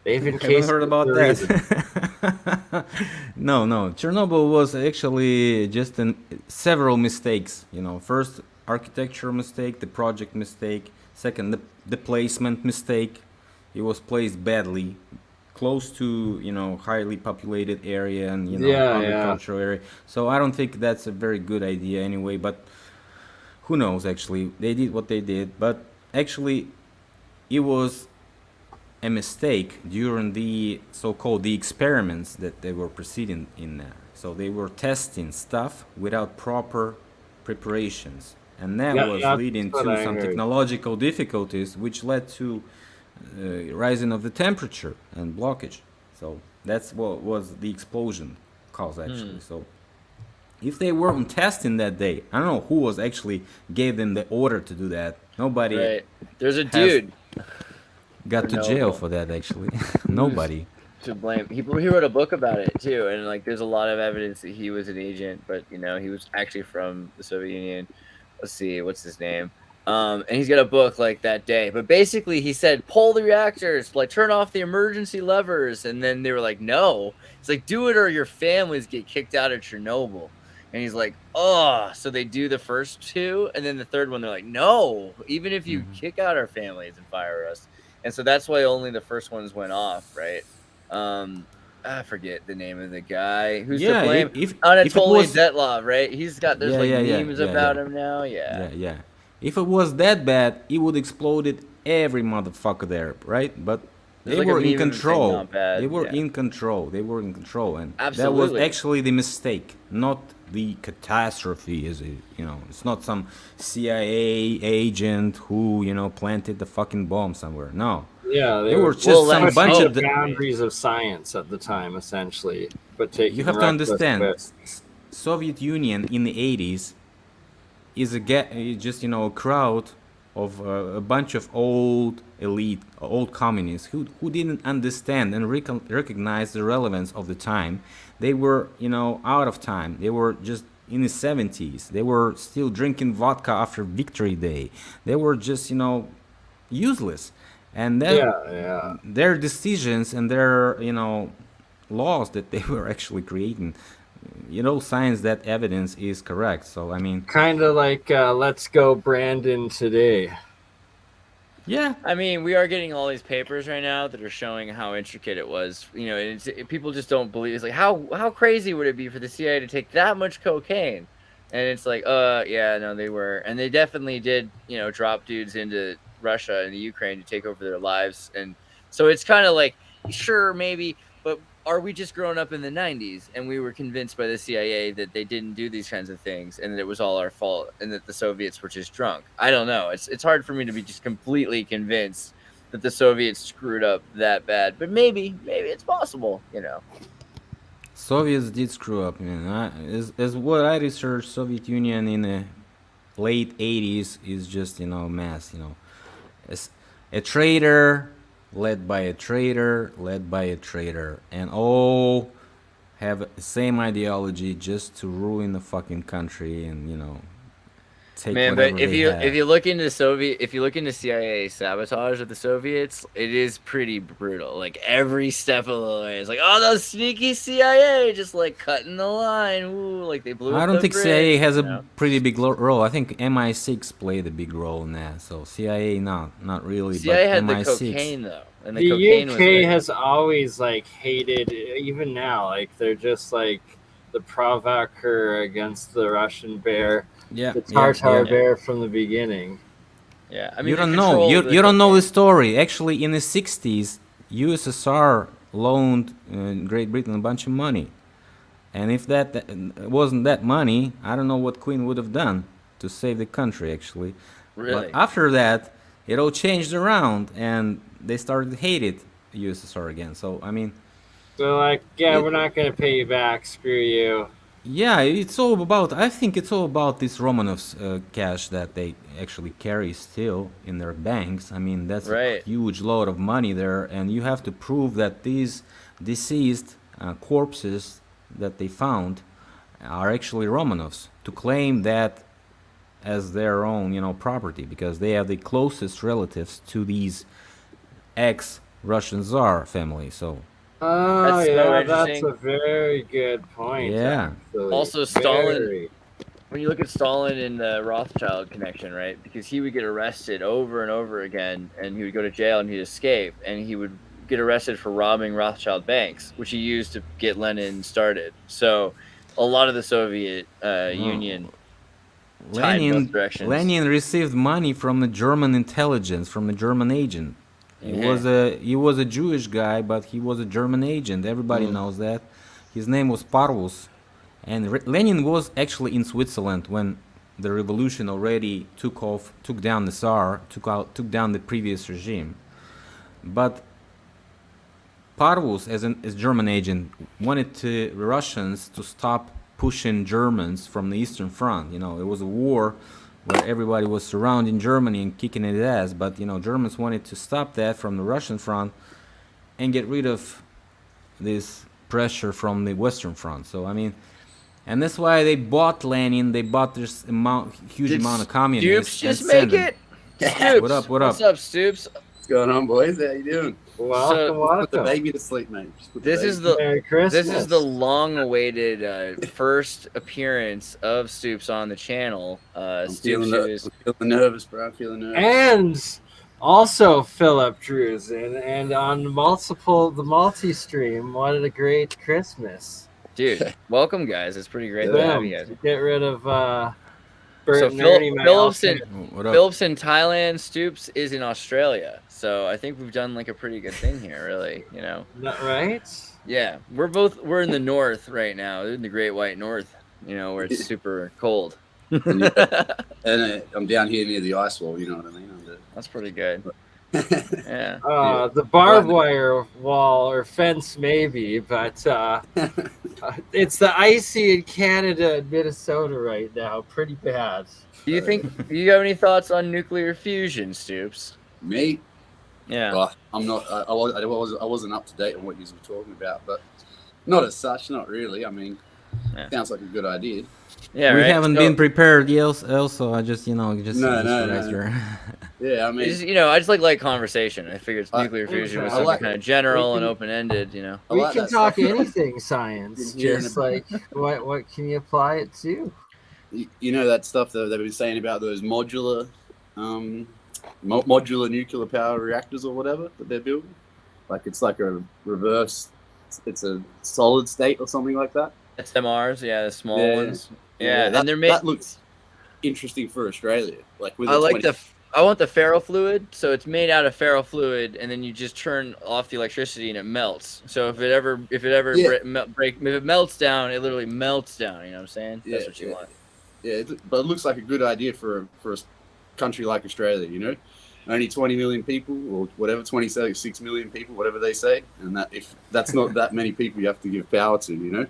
they've been heard about that. No, Chernobyl was actually just several mistakes. First architecture mistake, the project mistake. Second, the placement mistake. It was placed badly, close to highly populated area and agricultural area. So I don't think that's a very good idea anyway. But who knows? Actually, they did what they did. But actually, it was a mistake during the so-called the experiments that they were proceeding in there. So they were testing stuff without proper preparations, and that was leading to some technological difficulties, which led to rising of the temperature and blockage. So that's what was the explosion cause actually. So if they weren't testing that day, I don't know who was actually gave them the order to do that. Nobody. Right. There's a dude got to jail for that actually. Nobody to blame. He wrote a book about it too, and like there's a lot of evidence that he was an agent, but he was actually from the Soviet Union. Let's see, what's his name? And he's got a book like that day. But basically he said, pull the reactors, like turn off the emergency levers. And then they were like, no. It's like, do it or your families get kicked out of Chernobyl. And he's like, oh. So they do the first two. And then the third one, they're like, no, even if you kick out our families and fire us. And so that's why only the first ones went off, right? I forget the name of the guy who's to blame. Anatoly Zetlov, right? He's got there's memes about him now. Yeah. If it was that bad, it would exploded every motherfucker there, right? But they were in control. They were in control. They were in control, and that was actually the mistake, not the catastrophe. It's not some CIA agent who planted the fucking bomb somewhere. No. Yeah, they were just some bunch of boundaries of science at the time, essentially. But you have to understand, Soviet Union in the 80s is just a crowd of a bunch of old communists who didn't understand and recognize the relevance of the time. They were out of time. They were just in the 70s. They were still drinking vodka after Victory Day. They were just useless. And then their decisions and their laws that they were actually creating, science, that evidence is correct. So I mean, kind of like let's go Brandon today. Yeah, I mean, we are getting all these papers right now that are showing how intricate it was. People just don't believe. It's like how crazy would it be for the CIA to take that much cocaine? And it's like, no, they were, and they definitely did. Drop dudes into Russia and the Ukraine to take over their lives. And so it's kind of like, sure, maybe, but are we just growing up in the 90s and we were convinced by the CIA that they didn't do these kinds of things and that it was all our fault and that the Soviets were just drunk? I don't know. It's hard for me to be just completely convinced that the Soviets screwed up that bad, but maybe it's possible, Soviets did screw up, man. As what I researched, Soviet Union in the late 80s is just, mass, a traitor led by a traitor, and all have the same ideology just to ruin the fucking country and take whatever but if you look into CIA sabotage of the Soviets, it is pretty brutal. Like every step of the way, it's like, oh, those sneaky CIA just like cutting the line. Ooh, like they blew. I don't think CIA has a pretty big role. I think MI6 played a big role in that. So CIA not really. CIA had MI6. The cocaine though, and the UK has always like hated, even now, like they're just like the provocateur against the Russian bear. Yeah, the Tartar bear from the beginning. Yeah, I mean, you don't know. You don't know the story. Actually, in the 60s, USSR loaned Great Britain a bunch of money, and if that wasn't that money, I don't know what Queen would have done to save the country. Actually, really. But after that, it all changed around, and they started to hate it, USSR again. So I mean, we're not gonna pay you back. Screw you. Yeah, I think it's all about this Romanov's cash that they actually carry still in their banks. I mean, that's a huge load of money there, and you have to prove that these deceased corpses that they found are actually Romanovs to claim that as their own, property, because they are the closest relatives to these ex-Russian Tsar family. So. Oh, that's a very good point. Yeah. Actually. Also, Stalin, when you look at Stalin in the Rothschild connection, right? Because he would get arrested over and over again, and he would go to jail and he'd escape, and he would get arrested for robbing Rothschild banks, which he used to get Lenin started. So a lot of the Soviet Union tied in both directions. Lenin received money from the German intelligence, from the German agent. He was a Jewish guy, but he was a German agent. Everybody knows that. His name was Parvus, and Lenin was actually in Switzerland when the revolution already took down the Tsar, took down the previous regime. But Parvus, as German agent, wanted the Russians to stop pushing Germans from the Eastern Front. It was a war where everybody was surrounding Germany and kicking its ass, but Germans wanted to stop that from the Russian front and get rid of this pressure from the Western front. So and that's why they bought Lenin. They bought this huge amount of communists. Stoops just make it. Stoops. What up? What's up, Stoops? What's going on, boys? How you doing? Welcome. Put the baby to sleep, mate. This is the long-awaited first appearance of Stoops on the channel. I'm feeling nervous, bro. I'm feeling nervous. And also Philip Drusen, and on the multi-stream. What a great Christmas, dude! Welcome, guys. It's pretty great to have you guys. Get rid of. Philip's in Thailand. Stoops is in Australia. So I think we've done like a pretty good thing here, really. Not right? Yeah, we're in the north right now, in the Great White North. Where it's super cold. And I'm down here near the ice wall. You know what I mean? That's pretty good. Yeah. The barbed wire wall or fence, maybe, but it's the icy in Canada and Minnesota right now. Pretty bad. Do you have any thoughts on nuclear fusion, Stoops? Me? Yeah. Well, I'm not. I wasn't up to date on what you were talking about, but not as such. Not really. Sounds like a good idea. Yeah, we haven't been prepared yet. Also, I just No. Yeah, I just like conversation. I figured nuclear fusion was something kind of general and open-ended. We can talk anything science. Just like what can you apply it to? That stuff that they've been saying about those modular nuclear power reactors or whatever that they're building. Like it's like a reverse. It's a solid state or something like that. SMRs, the small ones. Yeah, and that looks interesting for Australia. I want the ferrofluid, so it's made out of ferrofluid, and then you just turn off the electricity and it melts. So if it melts down, it literally melts down. You know what I'm saying? That's what you want. Yeah, but it looks like a good idea for a country like Australia. Only 20 million people, or whatever, 26 million people, whatever they say, and if that's not that many people, you have to give power to.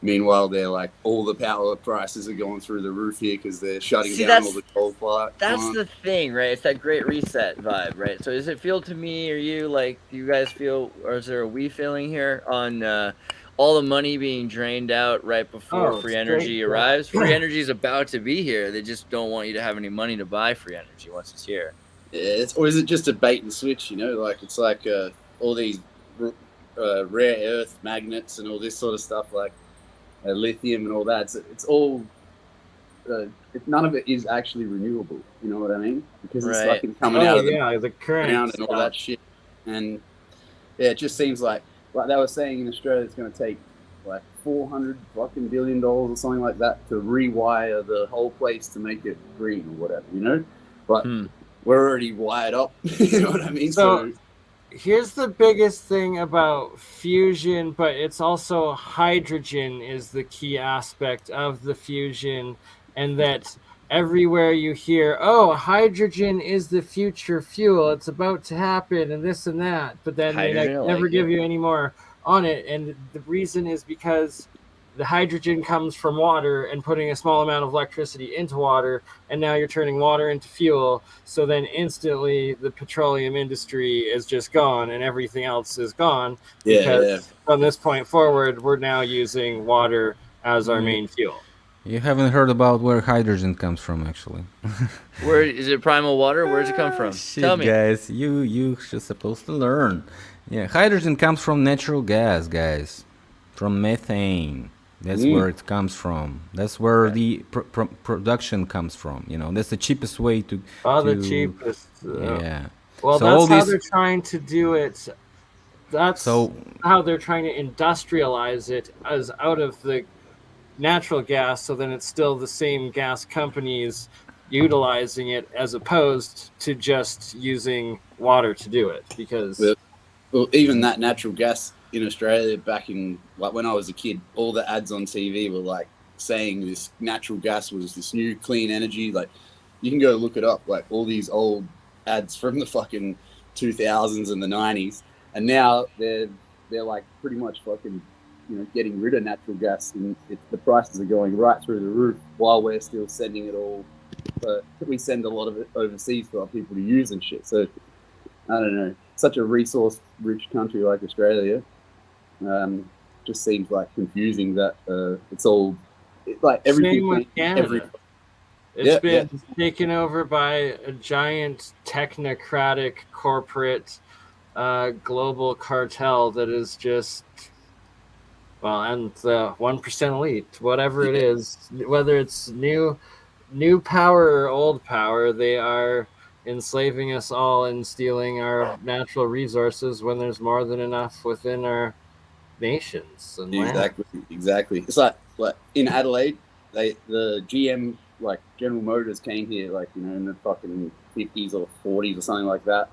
Meanwhile, they're like all the power prices are going through the roof here because they're shutting down all the coal plants. That's the thing, right? It's that great reset vibe, right? So does it feel to me or you like, do you guys feel, or is there a we feeling here on all the money being drained out right before free energy arrives? Free energy is about to be here. They just don't want you to have any money to buy free energy once it's here. Yeah, or is it just a bait and switch? It's like all these rare earth magnets and all this sort of stuff, like lithium and all that. It's all none of it is actually renewable. You know what I mean? Because it's like coming out of the ground and all that shit. And it just seems like they were saying in Australia, it's going to take like $400 billion or something like that to rewire the whole place to make it green or whatever. But we're already wired up. You know what I mean? So here's the biggest thing about fusion, but it's also hydrogen is the key aspect of the fusion, and that everywhere you hear, hydrogen is the future fuel, it's about to happen and this and that, but then they never give you any more on it. And the reason is because the hydrogen comes from water and putting a small amount of electricity into water, and now you're turning water into fuel. So then instantly the petroleum industry is just gone and everything else is gone. Because from this point forward, we're now using water as our main fuel. You haven't heard about where hydrogen comes from, actually. Where is it? Primal water? Where does it come from? Tell me, guys. You're supposed to learn. Yeah, hydrogen comes from natural gas, guys, from methane. That's where it comes from. That's where the production comes from. That's the cheapest way to. The cheapest. Yeah. Well, so that's how they're trying to do it that's how they're trying to industrialize it as out of the natural gas, so then it's still the same gas companies utilizing it as opposed to just using water to do it. Because even that natural gas in Australia back in like when I was a kid, all the ads on TV were like saying this natural gas was this new clean energy. Like you can go look it up, like all these old ads from the fucking 2000s and the 90s, and now they're like pretty much fucking getting rid of natural gas, and the prices are going right through the roof while we're still sending it all. We send a lot of it overseas for our people to use and shit. So I don't know, such a resource-rich country like Australia, just seems like confusing that it's all like everything. Same with Canada. It's been taken over by a giant technocratic corporate global cartel that is just, well, and the 1% elite, whatever it is, whether it's new power or old power, they are enslaving us all and stealing our natural resources when there's more than enough within our nations. And exactly. It's like in Adelaide, the GM, like General Motors, came here like in the fucking 50s or 40s or something like that,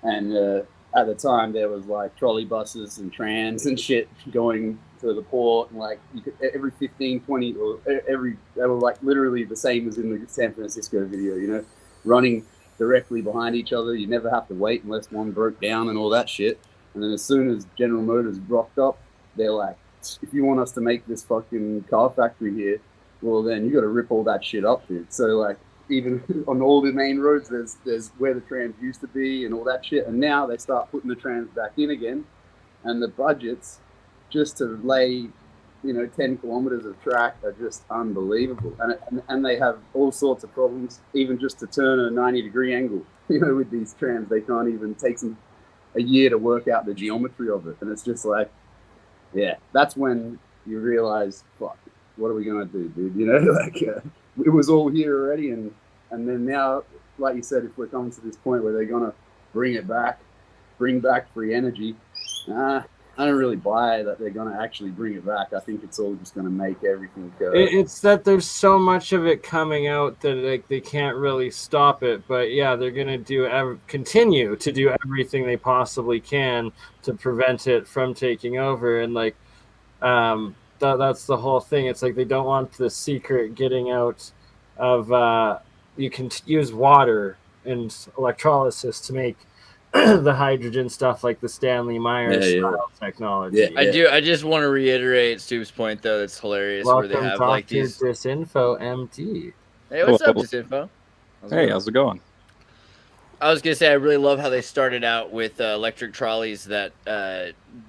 and at the time there was like trolley buses and trams and shit going to the port, and like you could, every 15, 20 or they were like literally the same as in the San Francisco video, running directly behind each other. You never have to wait unless one broke down and all that shit. And then as soon as General Motors rocked up, they're like, if you want us to make this fucking car factory here, well then you got to rip all that shit up, dude. So like even on all the main roads, there's where the trams used to be and all that shit, and now they start putting the trams back in again, and the budgets just to lay 10 kilometers of track are just unbelievable, and they have all sorts of problems, even just to turn a 90-degree angle. With these trams, they can't even take a year to work out the geometry of it, and it's just like, that's when you realize, fuck, what are we gonna do, dude? It was all here already, and then now, like you said, if we're coming to this point where they're gonna bring back free energy, I don't really buy that they're going to actually bring it back. I think it's all just going to make everything go. It's that there's so much of it coming out that they can't really stop it. But yeah, they're going to continue to do everything they possibly can to prevent it from taking over. And like that's the whole thing. It's like they don't want the secret getting out of you can use water and electrolysis to make the hydrogen stuff, like the Stanley Myers style technology. I just want to reiterate Stu's point, though. That's hilarious. Welcome, where they have Dr. like these Disinfo MT. Hey, what's up, Disinfo? How's it going? I was gonna say I really love how they started out with electric trolleys that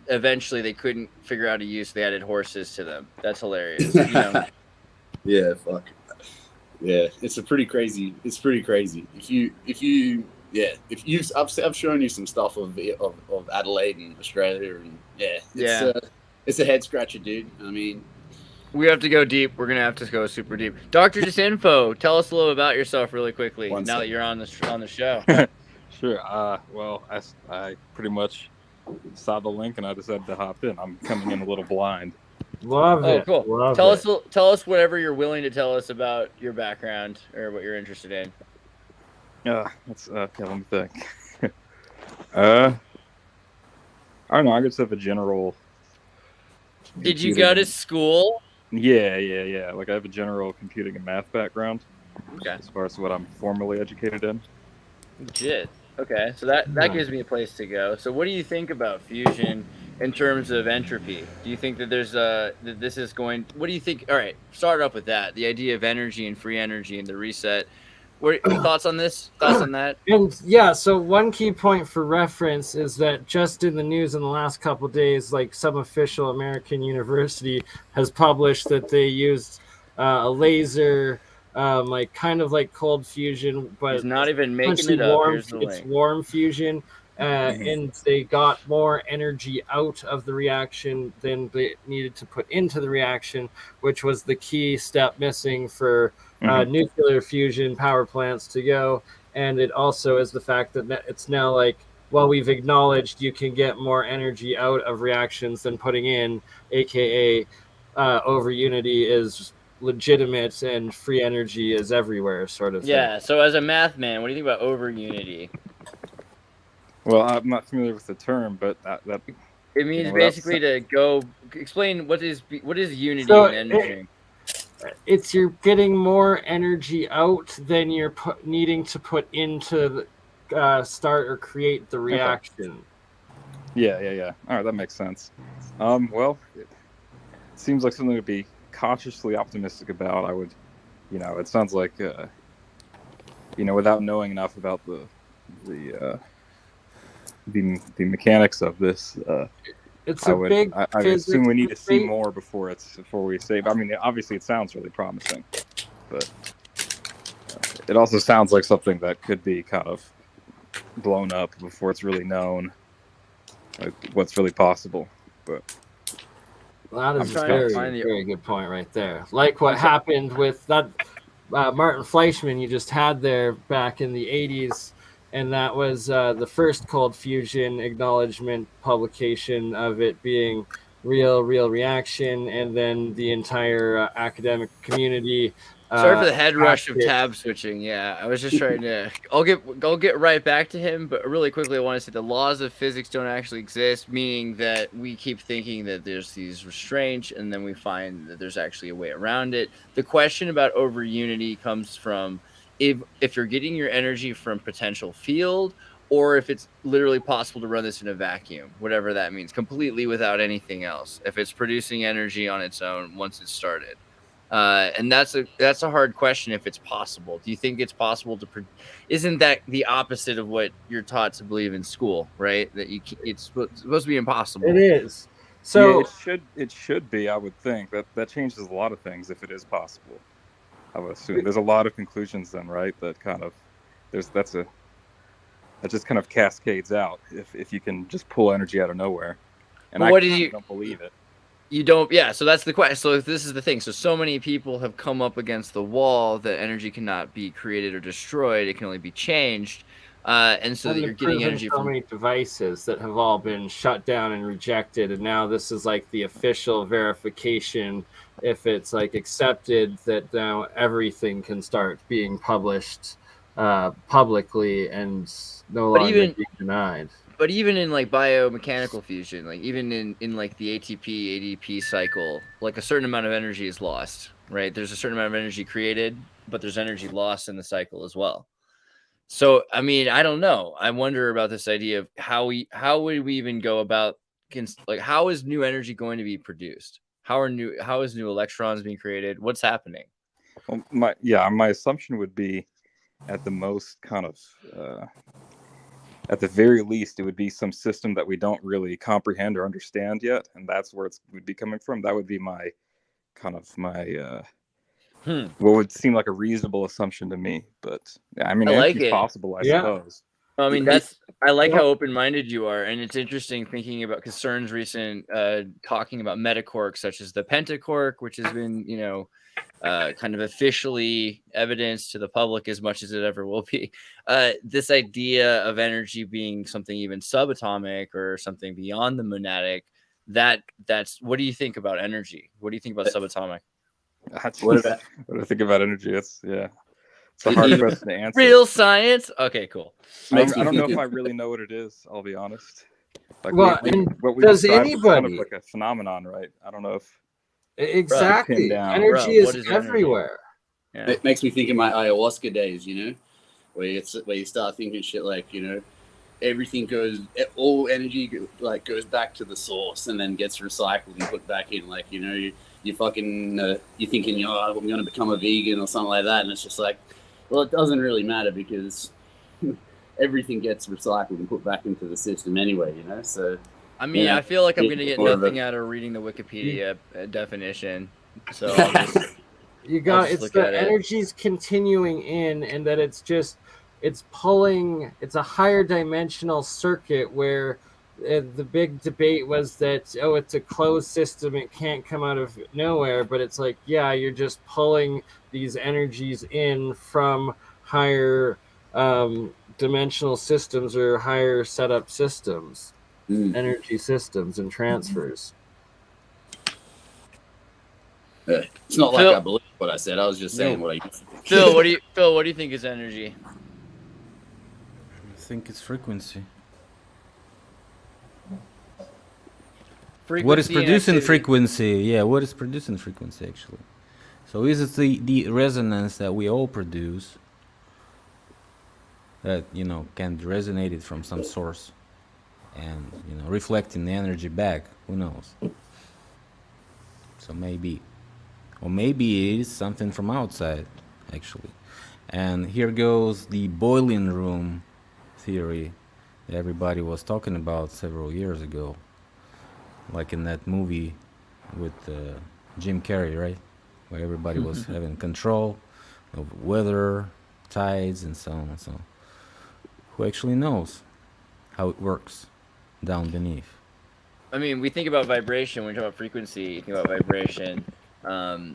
eventually they couldn't figure out a use. They added horses to them. That's hilarious. Yeah, fuck. Yeah, it's pretty crazy. I've shown you some stuff of Adelaide and Australia, and it's a head scratcher, dude. I mean, we have to go deep. We're gonna have to go super deep. Dr. Disinfo, tell us a little about yourself really quickly. Now that you're on the show. Sure. Well, I pretty much saw the link and I decided to hop in. I'm coming in a little blind. Cool. Tell us whatever you're willing to tell us about your background or what you're interested in. Let me think. I don't know. I guess have a general. Did you go to school? Yeah. Like I have a general computing and math background. Okay. As far as what I'm formally educated in. Legit. Okay, so that gives me a place to go. So what do you think about fusion in terms of entropy? Do you think that there's that this is going? What do you think? All right, start off with that. The idea of energy and free energy and the reset. What are your thoughts on this? Thoughts on that? And yeah, so one key point for reference is that just in the news in the last couple of days, like some official American university has published that they used a laser, like kind of like cold fusion, but it's not even making it up. It's warm fusion, and they got more energy out of the reaction than they needed to put into the reaction, which was the key step missing for nuclear fusion power plants to go. And it also is the fact that it's now like well, we've acknowledged you can get more energy out of reactions than putting in, aka over unity is legitimate and free energy is everywhere, sort of thing. Yeah. So as a math man, what do you think about over unity? Well, I'm not familiar with the term, but that it means basically to go explain what is unity and energy. It's you're getting more energy out than you're needing to put into the start or create the reaction. Okay. Yeah. All right, that makes sense. Well, it seems like something to be cautiously optimistic about. I would, it sounds like, without knowing enough about the mechanics of this, it's big. I assume we need to see more before we say. I mean, obviously, it sounds really promising, but it also sounds like something that could be kind of blown up before it's really known what's really possible. But that is a very good point right there. Like what happened with that Martin Fleischmann you just had there back in the 80s. And that was the first cold fusion acknowledgement publication of it being real reaction, and then the entire academic community. Sorry for the head rush of tab switching. Yeah, I was just trying to. I'll get right back to him, but really quickly, I want to say the laws of physics don't actually exist, meaning that we keep thinking that there's these restraints, and then we find that there's actually a way around it. The question about over unity comes from if you're getting your energy from potential field, or if it's literally possible to run this in a vacuum, whatever that means, completely without anything else, if it's producing energy on its own once it's started. And that's a hard question if it's possible. Do you think it's possible isn't that the opposite of what you're taught to believe in school, right? That it's supposed to be impossible. It is. So yeah, it should be, I would think. That changes a lot of things if it is possible. I would assume there's a lot of conclusions then, right? That kind of that just kind of cascades out if you can just pull energy out of nowhere. And I don't believe it. You don't, yeah. So that's the question. So this is the thing. So many people have come up against the wall that energy cannot be created or destroyed; it can only be changed. And so that you're getting energy from so many devices that have all been shut down and rejected, and now this is like the official verification. If it's like accepted that now everything can start being published publicly and no longer being denied. But even in like biomechanical fusion, like even in like the ATP, ADP cycle, like a certain amount of energy is lost, right? There's a certain amount of energy created, but there's energy lost in the cycle as well. So, I mean, I don't know. I wonder about this idea of how would we even go about, like, how is new energy going to be produced? How is new electrons being created? What's happening? Well, my assumption would be at the most kind of, at the very least, it would be some system that we don't really comprehend or understand yet. And that's where it would be coming from. That would be my what would seem like a reasonable assumption to me. But I mean, it's possible, I suppose. I mean, I like how open-minded you are, and it's interesting thinking about, because CERN's recent talking about metaquarks such as the pentaquark, which has been, kind of officially evidenced to the public as much as it ever will be. This idea of energy being something even subatomic or something beyond the monadic. That's what do you think about energy? What do you think about subatomic? What do I think about energy? It's a hard question to answer. Real science? Okay, cool. I don't know if I really know what it is. I'll be honest. Like, well, what we does described anybody? Kind of like a phenomenon, right? I don't know if exactly. Energy is everywhere. Yeah. It makes me think of my ayahuasca days, where you start thinking shit like, everything all energy goes back to the source and then gets recycled and put back in. Like, you fucking you're thinking, I'm going to become a vegan or something like that, and it's just like, well, it doesn't really matter because everything gets recycled and put back into the system anyway, So I mean, I feel like I'm going to get nothing out of reading the Wikipedia definition. So I'll just, it's the energy's continuing in, and that it's a higher dimensional circuit where the big debate was that, it's a closed system, it can't come out of nowhere, but it's like, you're just pulling these energies in from higher dimensional systems or higher setup systems, energy systems and transfers. It's not Phil, like I believe what I said. I was just saying what I used to think. Phil, what do you think is energy? I think it's frequency. What is producing frequency? Yeah, what is producing frequency actually? So is it the resonance that we all produce that, you know, can be resonated from some source and, you know, reflecting the energy back? Who knows? So maybe, or maybe it is something from outside actually. And here goes the boiling room theory that everybody was talking about several years ago, like in that movie with Jim Carrey, right? Where everybody was having control of weather, tides, and so on and so on. Who actually knows how it works down beneath? I mean, we think about vibration. When we talk about frequency, you think about vibration. I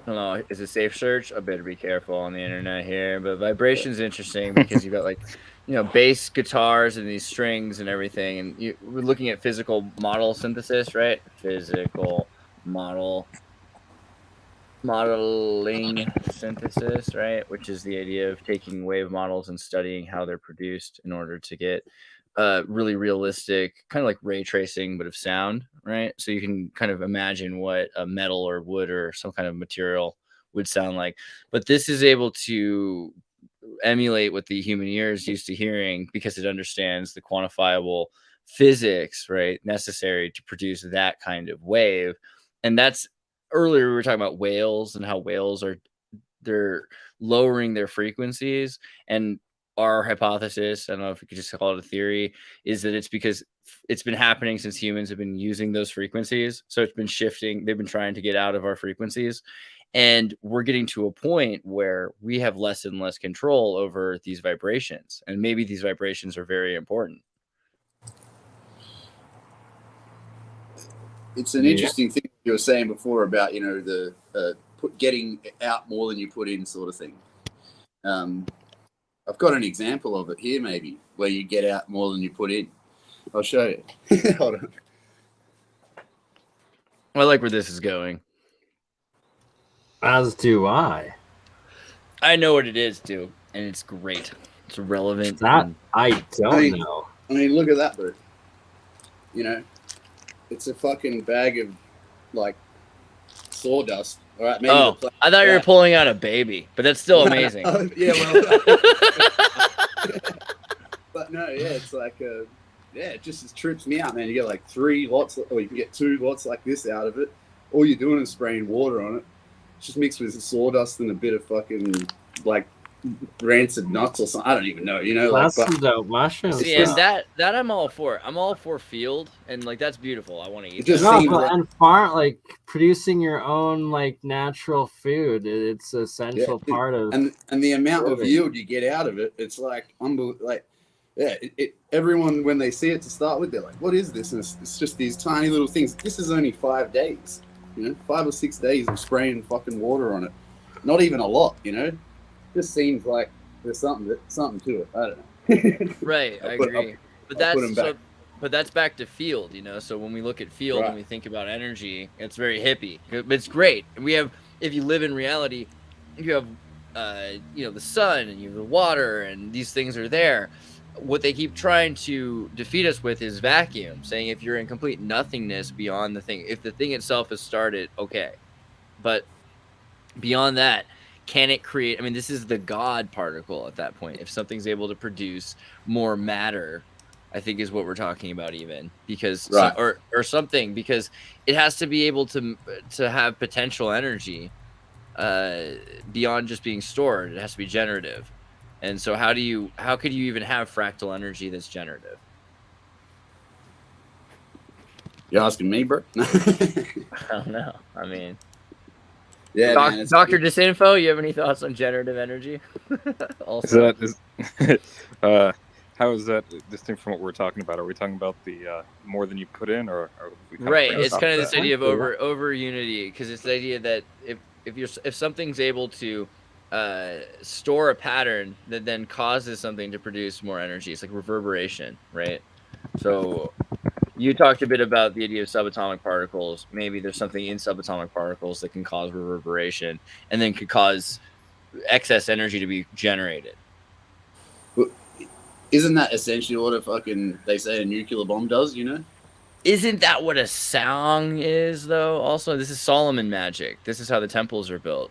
don't know, is it safe search? I better be careful on the internet here. But vibration's interesting because you've got, like, you know, bass guitars and these strings and everything. And we're looking at physical model synthesis, right? Physical modeling synthesis, right? Which is the idea of taking wave models and studying how they're produced in order to get really realistic, kind of like ray tracing, but of sound, right? So you can kind of imagine what a metal or wood or some kind of material would sound like. But this is able to emulate what the human ear is used to hearing because it understands the quantifiable physics, right, necessary to produce that kind of wave. And that's, earlier we were talking about whales and how whales they're lowering their frequencies, and our hypothesis, I don't know if we could just call it a theory, is that it's because it's been happening since humans have been using those frequencies. So it's been shifting. They've been trying to get out of our frequencies. And we're getting to a point where we have less and less control over these vibrations. And maybe these vibrations are very important. It's an interesting thing you were saying before about, you know, the getting out more than you put in sort of thing. I've got an example of it here, maybe, where you get out more than you put in. I'll show you. Hold on. I like where this is going. As do I. I know what it is, too, and it's great. It's relevant. That I don't know. I mean, look at that, bro. You know, it's a fucking bag of, like, sawdust. All right, maybe I thought you were pulling out a baby, but that's still amazing. Yeah, well, but no, yeah, it's like, it just trips me out, man. You get like 3 lots, or you can get 2 lots like this out of it. All you're doing is spraying water on it. It's just mixed with sawdust and a bit of fucking, like, rancid nuts or something. I don't even know, you know. That's some dope mushrooms. See, and that I'm all for. I'm all for field, and like that's beautiful. I want to eat. And farm, like producing your own like natural food. It's an essential part of. And the amount of yield you get out of it, it's like unbelievable. Like, yeah, everyone when they see it to start with, they're like, "What is this?" And it's just these tiny little things. This is only 5 days, you know, 5 or 6 days of spraying fucking water on it. Not even a lot, you know. Just seems like there's something to it. I don't know. Right, I agree. But that's back to field, you know. So when we look at field and we think about energy, it's very hippie. But it's great. We have, if you live in reality, you have, you know, the sun and you have the water, and these things are there. What they keep trying to defeat us with is vacuum, saying if you're in complete nothingness beyond the thing, if the thing itself has started, okay, but beyond that. Can it create? I mean, this is the God particle at that point. If something's able to produce more matter, I think is what we're talking about, even because or something, because it has to be able to have potential energy beyond just being stored. It has to be generative. And so how could you even have fractal energy that's generative? You're asking me, bro? I don't know. I mean. Yeah, Dr. Disinfo, you have any thoughts on generative energy? Also, how is that distinct from what we're talking about? Are we talking about the more than you put in, or right? It's kind of this idea of over unity, because it's the idea that if something's able to store a pattern that then causes something to produce more energy. It's like reverberation, right? So you talked a bit about the idea of subatomic particles. Maybe there's something in subatomic particles that can cause reverberation and then could cause excess energy to be generated. Isn't that essentially what they say a nuclear bomb does, you know? Isn't that what a song is, though? Also, this is Solomon magic. This is how the temples are built.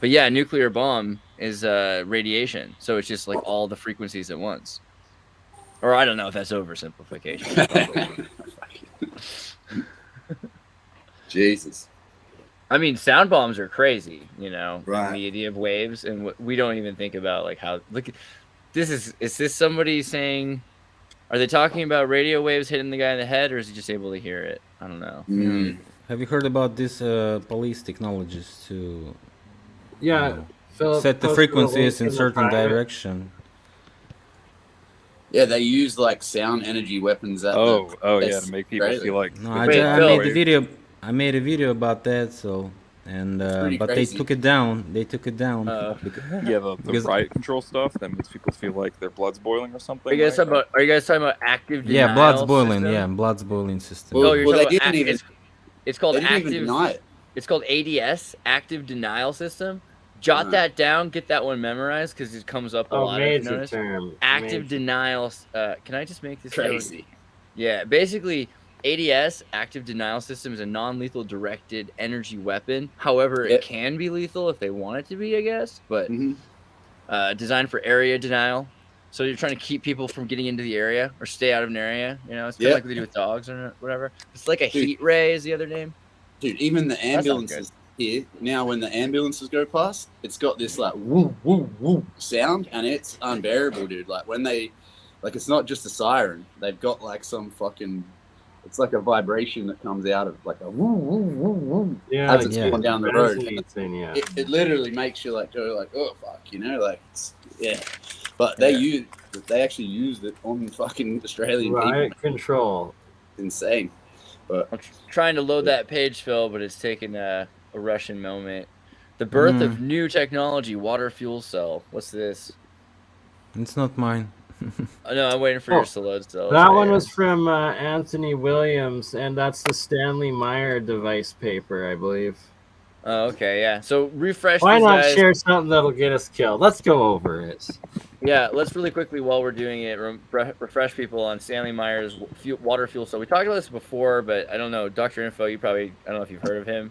But yeah, a nuclear bomb is radiation. So it's just like all the frequencies at once. Or I don't know if that's oversimplification. Jesus. I mean, sound bombs are crazy, you know, right. The idea of waves, and we don't even think about like how. Look, is this somebody saying? Are they talking about radio waves hitting the guy in the head, or is he just able to hear it? I don't know. Mm. Have you heard about this police technologies to? Yeah, set the frequencies in certain direction. Yeah, they use like sound energy weapons. Yeah, to make people feel like. No, I made the video. I made a video about that. So but crazy. They took it down. Yeah, the riot control stuff. That makes people feel like their blood's boiling or something. Are you guys talking about active denial? Yeah, blood's boiling. System? Yeah, blood's boiling system. Well, they didn't even. It's called active. It's called ADS, active denial system. Jot that down. Get that one memorized because it comes up a lot. Major term. Active denial. Can I just make this crazy? Yeah, basically, ADS, active denial system, is a non-lethal directed energy weapon. However, it can be lethal if they want it to be, I guess. But designed for area denial. So you're trying to keep people from getting into the area or stay out of an area. You know, it's kind of like what they do with dogs or whatever. It's like a heat ray is the other name. Dude, even the ambulances here now, when the ambulances go past, it's got this like woo woo woo sound, and it's unbearable, dude. Like when they, like, it's not just a siren. They've got like some fucking, it's like a vibration that comes out of like a woo woo woo woo as it's going down the road. It literally makes you like go like, oh fuck, you know, like But they actually used it on fucking Australian people. Control. Insane. But I'm trying to load that page, Phil, but it's taken a Russian moment. The birth of new technology, water fuel cell. What's this? It's not mine. No, I'm waiting for yours to load still. That one was from Anthony Williams, and that's the Stanley Meyer device paper, I believe. Oh, okay, yeah. So refresh. Why not share something that'll get us killed? Let's go over it. Yeah, let's really quickly, while we're doing it, refresh people on Stanley Meyer's water fuel cell. We talked about this before, but I don't know. Dr. Info, I don't know if you've heard of him.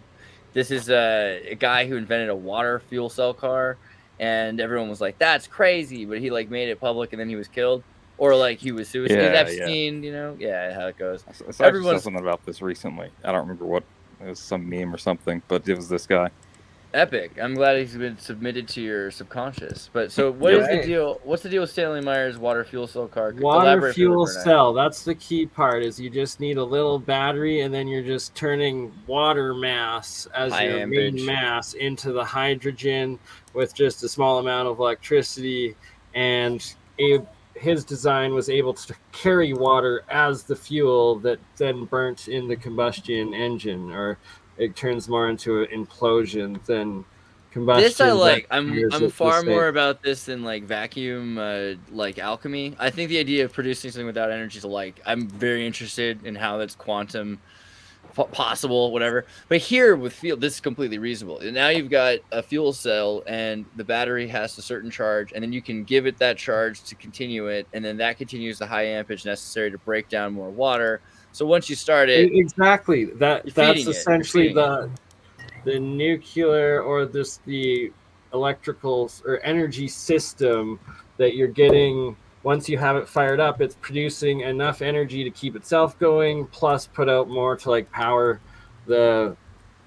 This is a guy who invented a water fuel cell car, and everyone was like, that's crazy, but he like made it public and then he was killed. Or like he was suicidal. Epstein, you know? Yeah, how it goes. I saw something about this recently. I don't remember what. It was some meme or something, but it was this guy. Epic. I'm glad he's been submitted to your subconscious. But so what is the deal? What's the deal with Stanley Meyer's water fuel cell car? Water fuel cell. That's the key part, is you just need a little battery, and then you're just turning water mass as your main mass into the hydrogen with just a small amount of electricity. And his design was able to carry water as the fuel that then burnt in the combustion engine, or it turns more into an implosion than combustion. This I like. I'm far more about this than like vacuum, like alchemy. I think the idea of producing something without energy is I'm very interested in how that's quantum possible, whatever. But here with fuel, this is completely reasonable. And now you've got a fuel cell, and the battery has a certain charge, and then you can give it that charge to continue it, and then that continues the high ampage necessary to break down more water. So once you start it, exactly that's essentially the nuclear or the electrical or energy system that you're getting. Once you have it fired up, it's producing enough energy to keep itself going, plus put out more to power the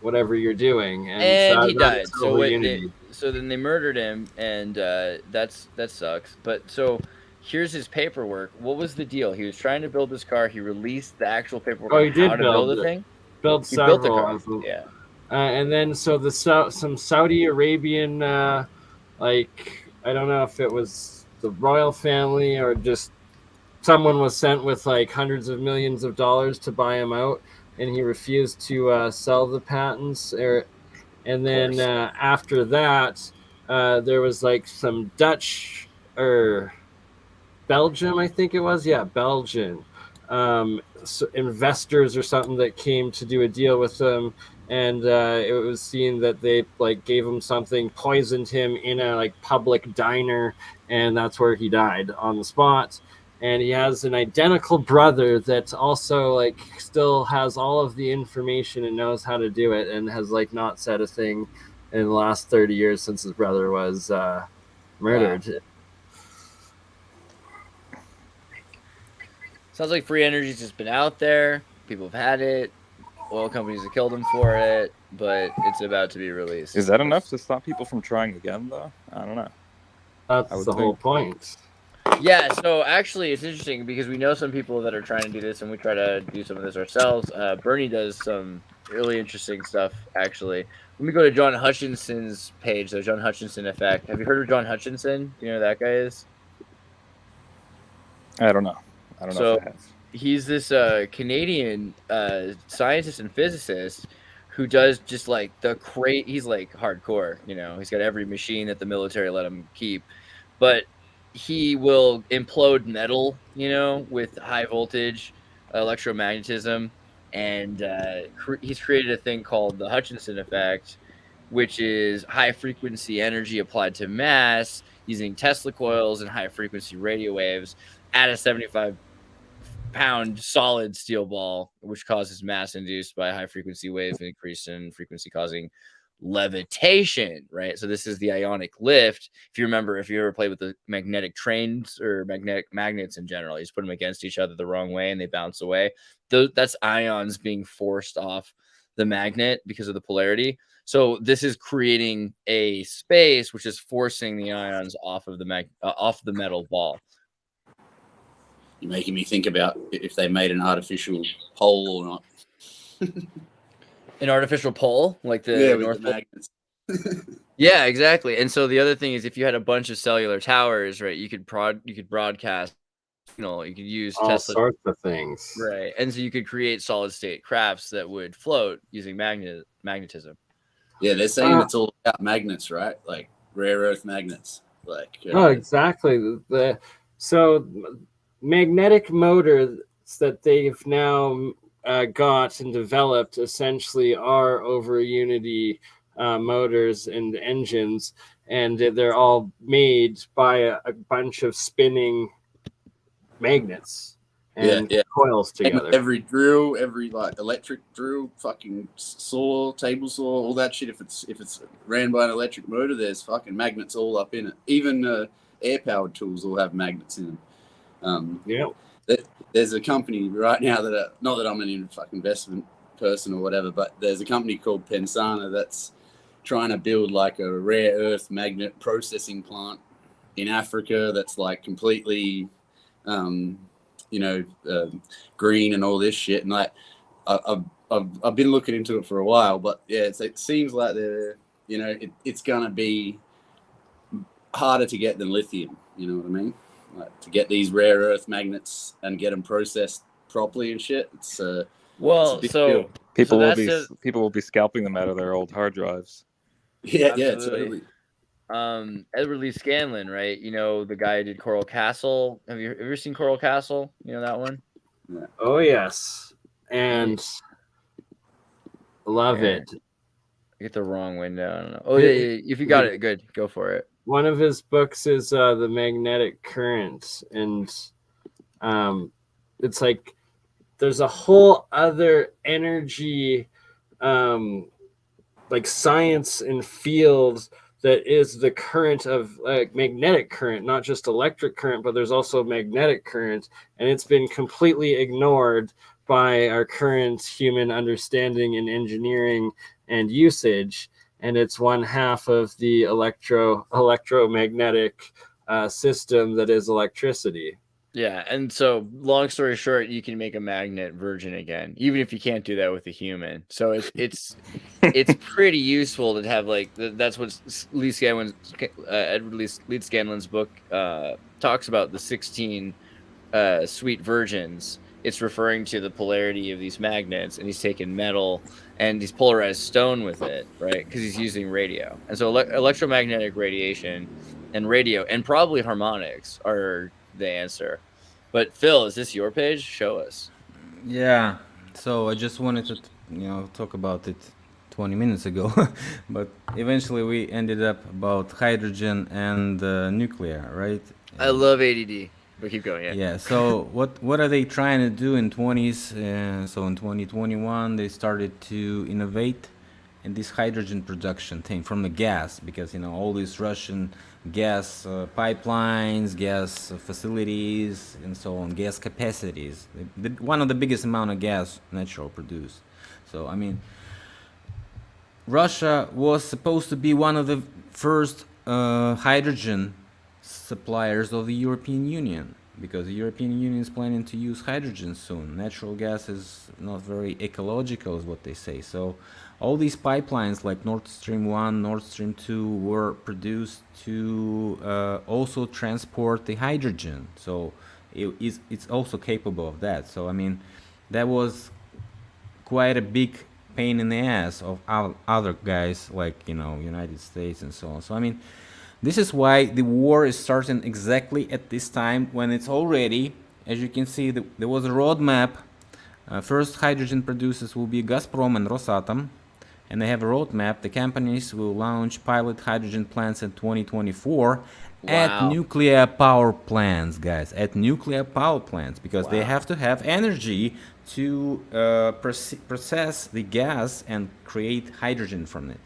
whatever you're doing. And he died. So then they murdered him, and that sucks. But so here's his paperwork. What was the deal? He was trying to build this car. He released the actual paperwork on how to build the thing. Built several. Built the car. Yeah. And then so some Saudi Arabian, I don't know if it was the royal family or just someone was sent with hundreds of millions of dollars to buy him out, and he refused to sell the patents. And then after that, there was like some Dutch or Belgium, I think it was. Yeah, Belgian investors or something that came to do a deal with them. And it was seen that they like gave him something, poisoned him in a like public diner, and that's where he died on the spot. And he has an identical brother that also like still has all of the information and knows how to do it, and has like not said a thing in the last 30 years since his brother was murdered. Wow. Sounds like free energy's just been out there. People have had it. Oil companies have killed them for it, but it's about to be released. Is that enough to stop people from trying again, though? I don't know. That's the whole point. Yeah, so actually it's interesting because we know some people that are trying to do this, and we try to do some of this ourselves. Burneye does some really interesting stuff, actually. Let me go to John Hutchinson's page, the John Hutchinson effect. Have you heard of John Hutchinson? Do you know who that guy is? I don't know. I don't know if I have. He's this Canadian scientist and physicist who does just like he's like hardcore, you know. He's got every machine that the military let him keep, but he will implode metal, you know, with high voltage electromagnetism, and he's created a thing called the Hutchinson effect, which is high frequency energy applied to mass using Tesla coils and high frequency radio waves at a 75-pound solid steel ball, which causes mass induced by a high frequency wave increase in frequency, causing levitation, right? So this is the ionic lift. If you remember, if you ever played with the magnetic trains or magnetic magnets in general, you just put them against each other the wrong way and they bounce away. That's ions being forced off the magnet because of the polarity. So this is creating a space which is forcing the ions off of the off the metal ball. You're making me think about if they made an artificial pole or not. An artificial pole, like the North Pole? Magnets. Yeah, exactly. And so the other thing is, if you had a bunch of cellular towers, right, you could broadcast. You know, you could use all Tesla sorts of things, right? And so you could create solid state crafts that would float using magnetism. Yeah, they're saying it's all about magnets, right? Like rare earth magnets. Like exactly. So magnetic motors that they've now got and developed essentially are over unity motors and engines, and they're all made by a bunch of spinning magnets and coils together. Every drill, every like electric drill, fucking saw, table saw, all that shit. If it's ran by an electric motor, there's fucking magnets all up in it. Even air powered tools will have magnets in them. There's a company right now not that I'm an investment person or whatever, but there's a company called Pensana that's trying to build like a rare earth magnet processing plant in Africa that's like completely, green and all this shit. And like, I've been looking into it for a while, but yeah, it seems like it's gonna be harder to get than lithium. You know what I mean? Like, to get these rare earth magnets and get them processed properly and shit. It's deal. People will be scalping them out of their old hard drives. Yeah, totally. Edward Lee Scanlon, right? You know, the guy who did Coral Castle. Have you ever seen Coral Castle? You know that one? Yeah. Oh yes, and love it. I get the wrong window. I don't know. Oh yeah. If you got it, good. Go for it. One of his books is The Magnetic Current, and it's like there's a whole other energy, like science and field that is the current of magnetic current, not just electric current, but there's also magnetic current, and it's been completely ignored by our current human understanding and engineering and usage. And it's one half of the electromagnetic system that is electricity. Yeah, and so long story short, you can make a magnet virgin again, even if you can't do that with a human. So it's pretty useful to have like that's what Edward Lee Scanlon's book talks about, the 16 sweet virgins, it's referring to the polarity of these magnets, and he's taken metal and he's polarized stone with it, right? Because he's using radio. And so electromagnetic radiation and radio and probably harmonics are the answer. But Phil, is this your page? Show us. Yeah. So I just wanted to, talk about it 20 minutes ago, but eventually we ended up about hydrogen and nuclear, right? And I love ADD, but keep going. Yeah. So what are they trying to do in 20s? So in 2021 they started to innovate in this hydrogen production thing from the gas, because all these Russian gas pipelines, gas facilities, and so on, gas capacities. One of the biggest amount of gas natural produced. So I mean, Russia was supposed to be one of the first hydrogen suppliers of the European Union, because the European Union is planning to use hydrogen soon. Natural gas is not very ecological, is what they say. So all these pipelines like Nord Stream 1, Nord Stream 2 were produced to also transport the hydrogen. So it's also capable of that. So I mean, that was quite a big pain in the ass of other guys like United States and so on. So I mean, this is why the war is starting exactly at this time, when it's already, as you can see, there was a roadmap. First hydrogen producers will be Gazprom and Rosatom, and they have a roadmap. The companies will launch pilot hydrogen plants in 2024 at nuclear power plants, guys, at nuclear power plants, because they have to have energy to process the gas and create hydrogen from it.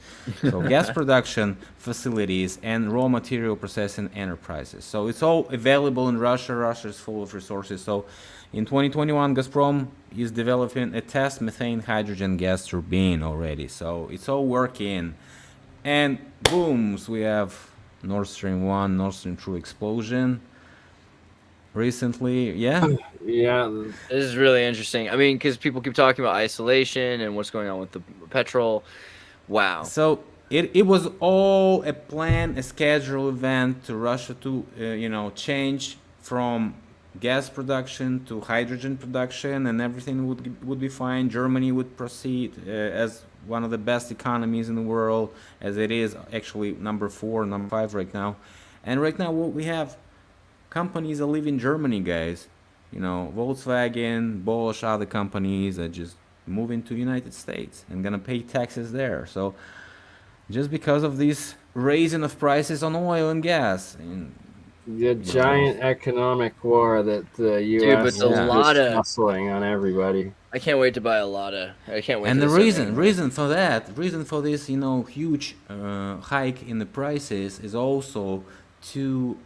So gas production facilities and raw material processing enterprises. So it's all available in Russia. Russia is full of resources. So in 2021, Gazprom is developing a test methane hydrogen gas turbine already. So it's all working. And boom, so we have Nord Stream 1, Nord Stream 2 explosion recently. Yeah. This is really interesting. I mean, because people keep talking about isolation and what's going on with the petrol. Wow. So it was all a plan, a scheduled event to Russia to change from gas production to hydrogen production, and everything would be fine. Germany would proceed as one of the best economies in the world, as it is actually number 4, number 5 right now. And right now what we have, companies that live in Germany, guys, Volkswagen, Bosch, other companies that just moving to United States and gonna pay taxes there. So just because of this raising of prices on oil and gas, the giant economic war that the U.S. is hustling on everybody. I can't wait to buy a Lada. I can't wait. And the reason for this, huge hike in the prices is also to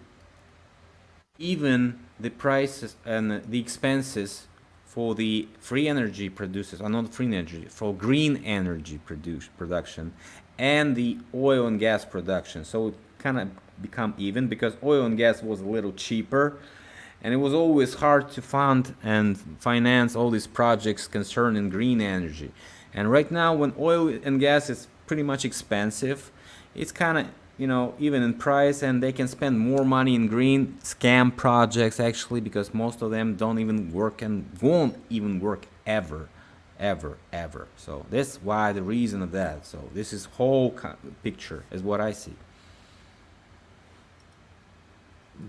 even the prices and the expenses for the free energy producers, or not free energy, for green energy production, and the oil and gas production. So it kind of become even, because oil and gas was a little cheaper, and it was always hard to fund and finance all these projects concerning green energy. And right now, when oil and gas is pretty much expensive, it's kind of even in price, and they can spend more money in green scam projects, actually, because most of them don't even work and won't even work ever. So that's why the reason of that. So this is whole picture is what I see.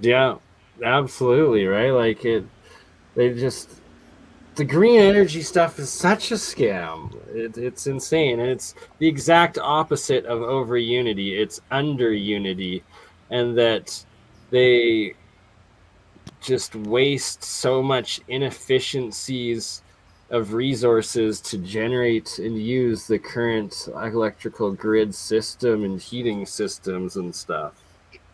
Yeah, absolutely, right? Like the green energy stuff is such a scam. It's insane, and it's the exact opposite of over unity. It's under unity, and that they just waste so much inefficiencies of resources to generate and use the current electrical grid system and heating systems and stuff.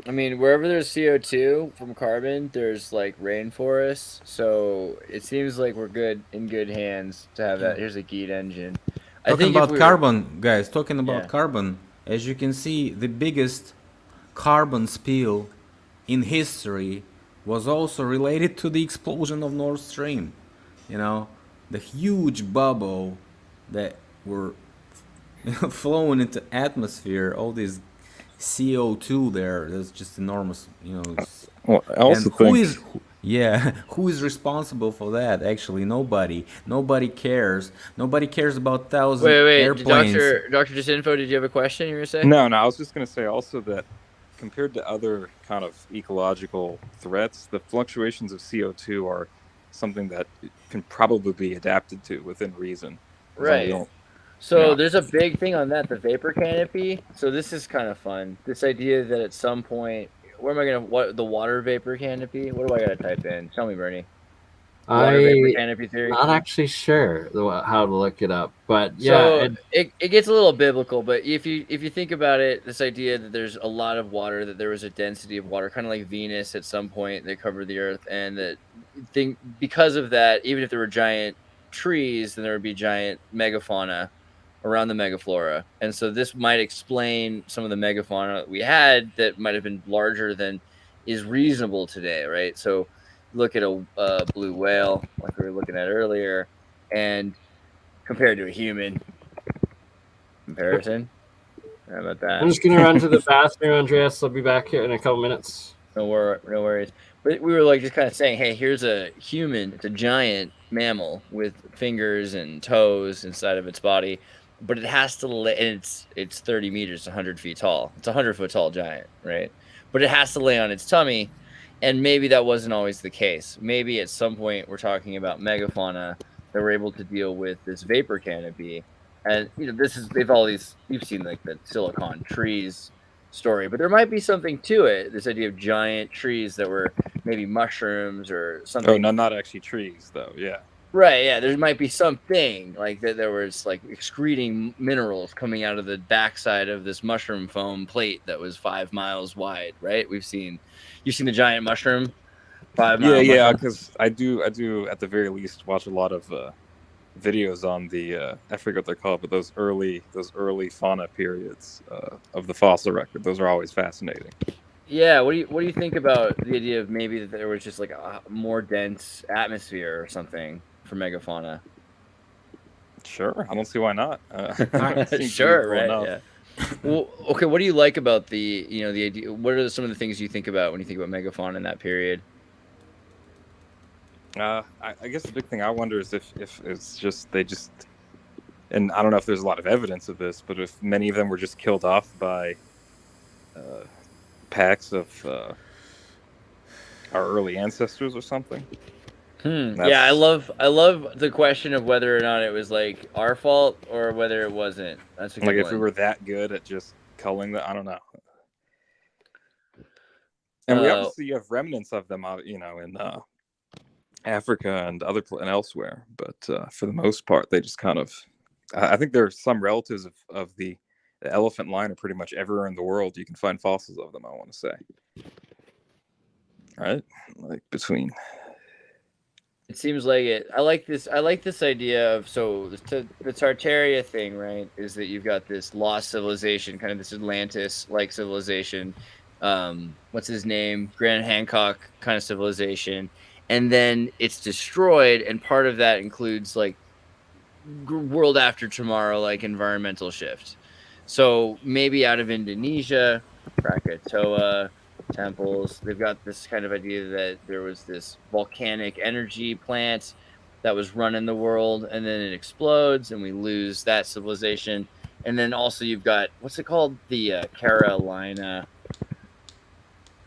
I mean, wherever there's CO2 from carbon, there's like rainforests. So it seems like we're in good hands to have that. Here's a Geet engine. Talking about carbon, guys, carbon, as you can see, the biggest carbon spill in history was also related to the explosion of Nord Stream. The huge bubble that were flowing into atmosphere, all these CO2 there, that's just enormous, Well, I also think Yeah, who is responsible for that? Actually, nobody. Nobody cares. Nobody cares about thousand Wait, airplanes. Doctor Disinfo, did you have a question you were saying? No, I was just going to say also that compared to other kind of ecological threats, the fluctuations of CO2 are something that can probably be adapted to within reason. Right. So there's a big thing on that, the vapor canopy. So this is kind of fun. This idea that at some point, what the water vapor canopy? What do I gotta type in? Tell me, Bernie. Water vapor canopy theory. Not actually sure how to look it up, but yeah. So it gets a little biblical, but if you think about it, this idea that there's a lot of water, that there was a density of water, kind of like Venus at some point that covered the Earth, and that because of that, even if there were giant trees, then there would be giant megafauna around the megaflora. And so this might explain some of the megafauna that we had that might have been larger than is reasonable today, right? So look at a blue whale, like we were looking at earlier, and compared to a human comparison. How about that? I'm just going to run to the bathroom, Andreas. I'll be back here in a couple minutes. No worries. But we were like just kind of saying, hey, here's a human. It's a giant mammal with fingers and toes inside of its body. But it has to lay, and it's 30 meters, 100 feet tall. It's a 100-foot tall giant, right? But it has to lay on its tummy, and maybe that wasn't always the case. Maybe at some point we're talking about megafauna that were able to deal with this vapor canopy, and you've seen like the silicon trees story, but there might be something to it. This idea of giant trees that were maybe mushrooms or something. Oh, no, not actually trees though. Yeah. Right, yeah, there might be something like that. There was like excreting minerals coming out of the backside of this mushroom foam plate that was 5 miles wide. Right, you've seen the giant mushroom. 5 miles. Yeah, because I do at the very least watch a lot of videos on the I forget what they're called, but those early fauna periods of the fossil record. Those are always fascinating. Yeah, what do you think about the idea of maybe that there was just like a more dense atmosphere or something for megafauna? Sure, I don't see why not. Sure, right? Yeah. Well, okay. What do you like about the idea? What are some of the things you think about when you think about megafauna in that period? I guess the big thing I wonder is if it's just and I don't know if there's a lot of evidence of this, but if many of them were just killed off by packs of our early ancestors or something. Yeah, I love the question of whether or not it was like our fault or whether it wasn't. That's a good like one. If we were that good at just culling I don't know. And we obviously have remnants of them, in Africa and and elsewhere, but for the most part, they just kind of. I think there are some relatives of the elephant line are pretty much everywhere in the world. You can find fossils of them. I want to say, right? Like between. It seems like it. I like this idea of the Tartaria thing, right? Is that you've got this lost civilization, kind of this Atlantis-like civilization. What's his name? Grant Hancock kind of civilization, and then it's destroyed, and part of that includes like world after tomorrow, like environmental shift. So maybe out of Indonesia, Krakatoa temples, they've got this kind of idea that there was this volcanic energy plant that was running the world, and then it explodes and we lose that civilization. And then also you've got, what's it called? The Carolina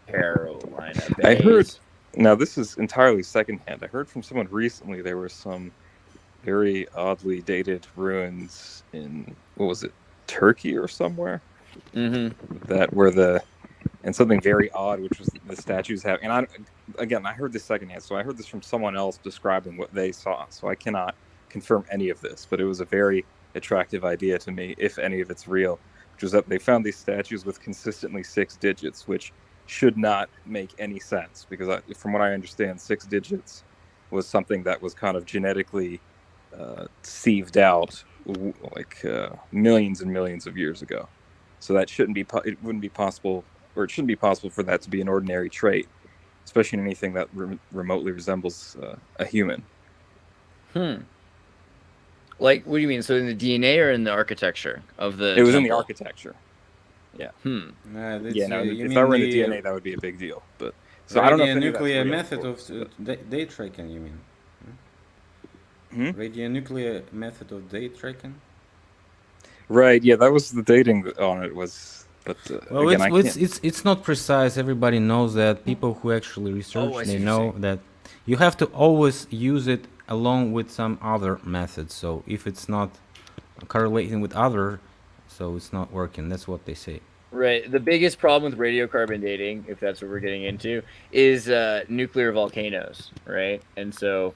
Bays. I heard, now this is entirely secondhand. I heard from someone recently there were some very oddly dated ruins in, what was it, Turkey or somewhere? Mm-hmm. That were and something very odd, which was the statues have. And I heard this secondhand, so I heard this from someone else describing what they saw. So I cannot confirm any of this, but it was a very attractive idea to me, if any of it's real, which was that they found these statues with consistently 6 digits, which should not make any sense, because from what I understand, 6 digits was something that was kind of genetically sieved out millions and millions of years ago. So that it wouldn't be possible, or it shouldn't be possible for that to be an ordinary trait, especially in anything that remotely resembles a human. Like, what do you mean? So in the DNA or in the architecture of the? It was in the architecture. Yeah. If I were in the DNA, that would be a big deal. But So I don't know if radionuclear method of date tracking, you mean? Radionuclear method of date tracking? Right. Yeah, that was the dating on it was. But well, again, it's not precise. Everybody knows that. People who actually research, they know that you have to always use it along with some other methods. So if it's not correlating with other, so it's not working. That's what they say. Right. The biggest problem with radiocarbon dating, if that's what we're getting into, is nuclear volcanoes, right? And so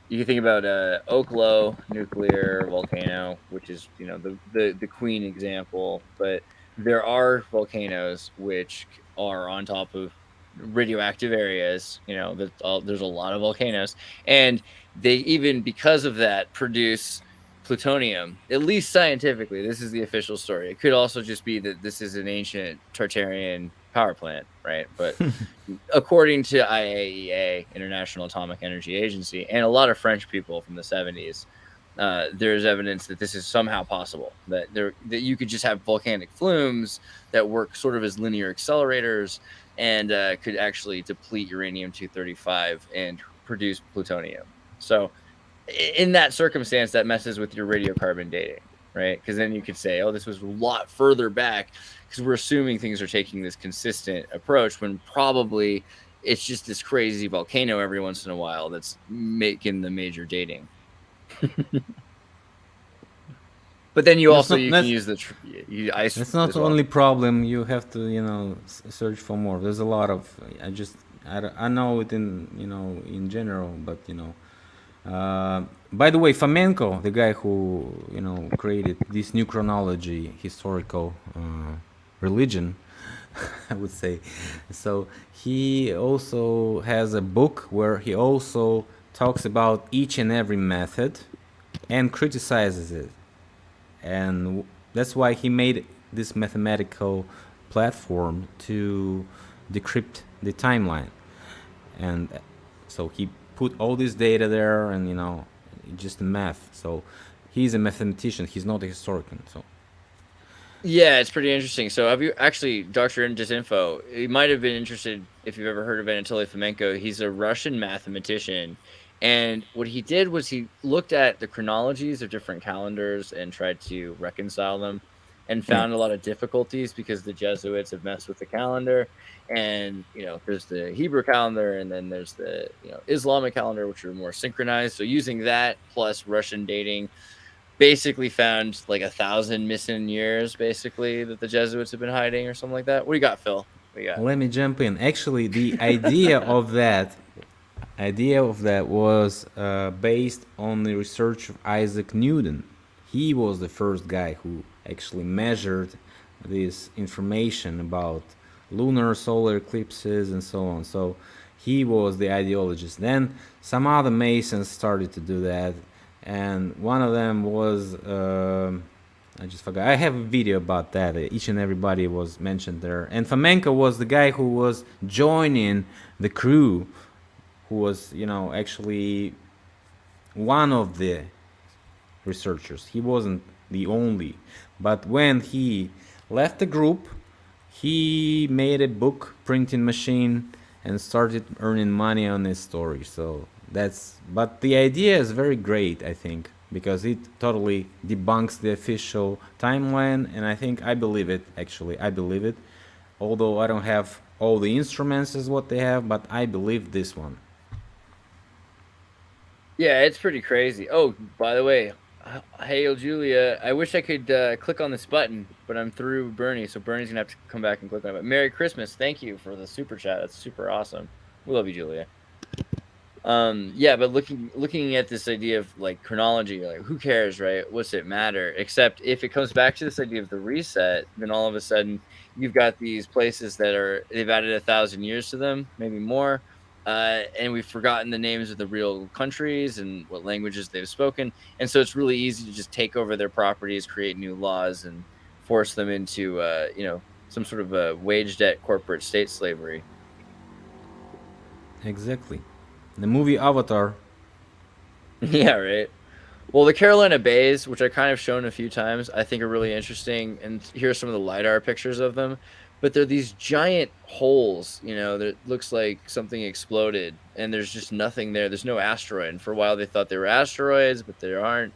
you can think about Oklo nuclear volcano, which is the Queen example, but there are volcanoes which are on top of radioactive areas. There's a lot of volcanoes, and they even because of that produce plutonium, at least scientifically. This is the official story. It could also just be that this is an ancient Tartarian power plant, right? But according to IAEA, International Atomic Energy Agency, and a lot of French people from the 70s, there's evidence that this is somehow possible, that you could just have volcanic flumes that work sort of as linear accelerators and could actually deplete uranium-235 and produce plutonium. So in that circumstance, that messes with your radiocarbon dating, right? Because then you could say, oh, this was a lot further back, because we're assuming things are taking this consistent approach when probably it's just this crazy volcano every once in a while that's making the major dating. But then you can use the ice. It's not the only problem. You have to search for more. There's a lot of I know it in general, but by the way, Fomenko, the guy who created this new chronology historical religion, I would say, so he also has a book where he also talks about each and every method and criticizes it, and that's why he made this mathematical platform to decrypt the timeline. And so he put all this data there, and just the math. So he's a mathematician, he's not a historian. So yeah, it's pretty interesting. So have you actually, Dr. Disinfo, you might have been interested if you've ever heard of Anatoly Fomenko. He's a Russian mathematician, and what he did was he looked at the chronologies of different calendars and tried to reconcile them, and found a lot of difficulties because the Jesuits have messed with the calendar. And there's the Hebrew calendar, and then there's the Islamic calendar, which are more synchronized. So using that plus Russian dating, basically found like 1,000 missing years, basically, that the Jesuits have been hiding or something like that. What do you got, Phil? What do you got? Let me jump in. Actually, the idea of that was based on the research of Isaac Newton. He was the first guy who actually measured this information about lunar, solar eclipses, and so on. So he was the ideologist. Then some other Masons started to do that, and one of them was I just forgot. I have a video about that. Each and everybody was mentioned there. And Fomenko was the guy who was joining the crew, who was actually one of the researchers. He wasn't the only, but when he left the group, he made a book printing machine and started earning money on his story. So but the idea is very great, I think, because it totally debunks the official timeline, and I believe it. Actually, I believe it, although I don't have all the instruments as what they have, but I believe this one. Yeah, it's pretty crazy. Oh, by the way, hey, Julia, I wish I could click on this button, but I'm through Burneye, so Burney's gonna have to come back and click on it. Merry Christmas! Thank you for the super chat. That's super awesome. We love you, Julia. Yeah, but looking at this idea of like chronology, like who cares, right? What's it matter? Except if it comes back to this idea of the reset, then all of a sudden you've got these places that they've added 1,000 years to them, maybe more. And we've forgotten the names of the real countries and what languages they've spoken. And so it's really easy to just take over their properties, create new laws, and force them into, some sort of a wage debt corporate state slavery. Exactly. The movie Avatar. Yeah, right. Well, the Carolina Bays, which I kind of shown a few times, I think are really interesting. And here's some of the LiDAR pictures of them. but they're these giant holes, you know, that looks like something exploded, and there's just nothing there. There's no asteroid. And for a while they thought they were asteroids, but they aren't.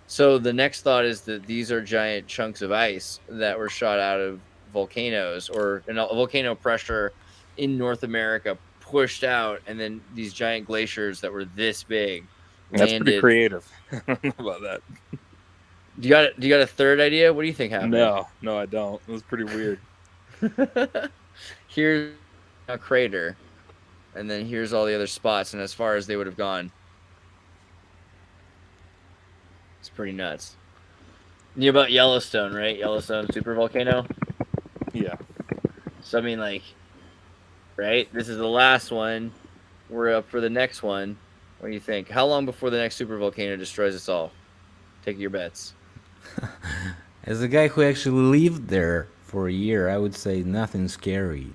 So the next thought is that these are giant chunks of ice that were shot out of volcanoes, or volcano pressure in North America pushed out, and then these giant glaciers that were this big landed. That's pretty creative. I don't know about that. Do you got a third idea? What do you think happened? No, I don't. It was pretty weird. Here's a crater, and then here's all the other spots, and as far as they would have gone. It's pretty nuts. You know about Yellowstone, right? Yellowstone supervolcano? Yeah. So, I mean, like, right? This is the last one. We're up for the next one. What do you think? How long before the next supervolcano destroys us all? Take your bets. As a guy who actually lived there for a year, I would say nothing's scary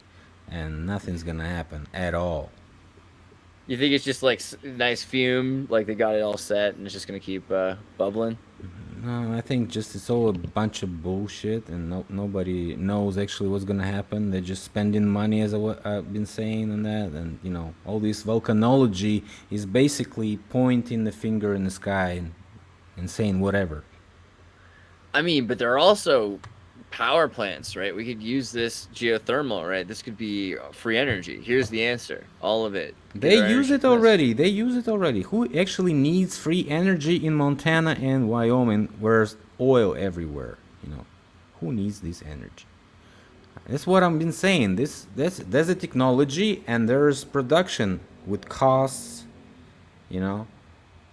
and nothing's going to happen at all. You think it's just like nice fume, like they got it all set and it's just going to keep bubbling? No, I think just it's all a bunch of bullshit, and nobody knows actually what's going to happen. They're just spending money, as I've been saying on that. And, you know, all this volcanology is basically pointing the finger in the sky and saying whatever. I mean, but there are also power plants, right? We could use this geothermal, right? This could be free energy. Here's the answer. All of it. They use it already. They use it already. Who actually needs free energy in Montana and Wyoming where there's oil everywhere? You know, who needs this energy? That's what I've been saying. There's a technology and there's production with costs, you know,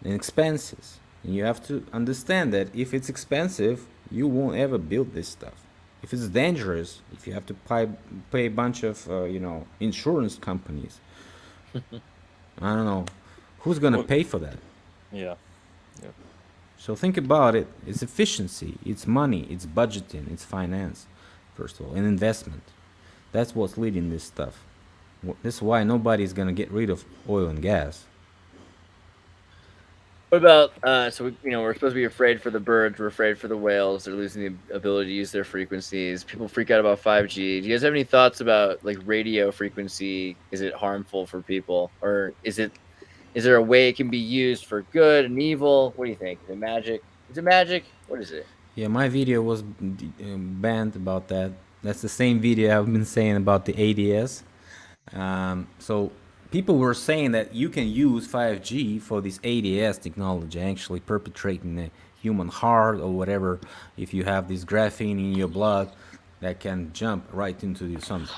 and expenses. And you have to understand that if it's expensive, you won't ever build this stuff. If it's dangerous, if you have to pay a bunch of, insurance companies, I don't know, who's going to pay for that? Yeah. So think about it. It's efficiency, it's money, it's budgeting, it's finance, first of all, and investment. That's what's leading this stuff. This is why nobody's going to get rid of oil and gas. What about, we're supposed to be afraid for the birds, we're afraid for the whales, they're losing the ability to use their frequencies. People freak out about 5G. Do you guys have any thoughts about, like, radio frequency? Is it harmful for people? Or is there a way it can be used for good and evil? What do you think? Is it magic? What is it? Yeah, my video was banned about that. That's the same video I've been saying about the ADS. So people were saying that you can use 5G for this ADS technology, actually perpetrating the human heart or whatever. If you have this graphene in your blood, that can jump right into some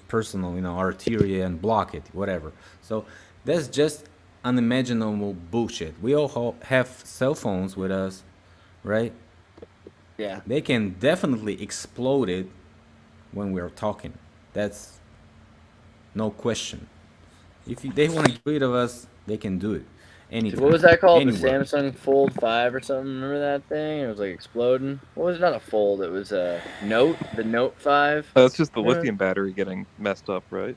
personal, arteria and block it, whatever. So that's just unimaginable bullshit. We all have cell phones with us, right? Yeah. They can definitely explode it when we're talking. That's no question. If they want to get rid of us, they can do it. Anytime. What was that called? Anywhere. The Samsung Fold 5 or something? Remember that thing? It was like exploding. What was it? Not a Fold. It was a Note. The Note 5. That's just the lithium battery getting messed up, right?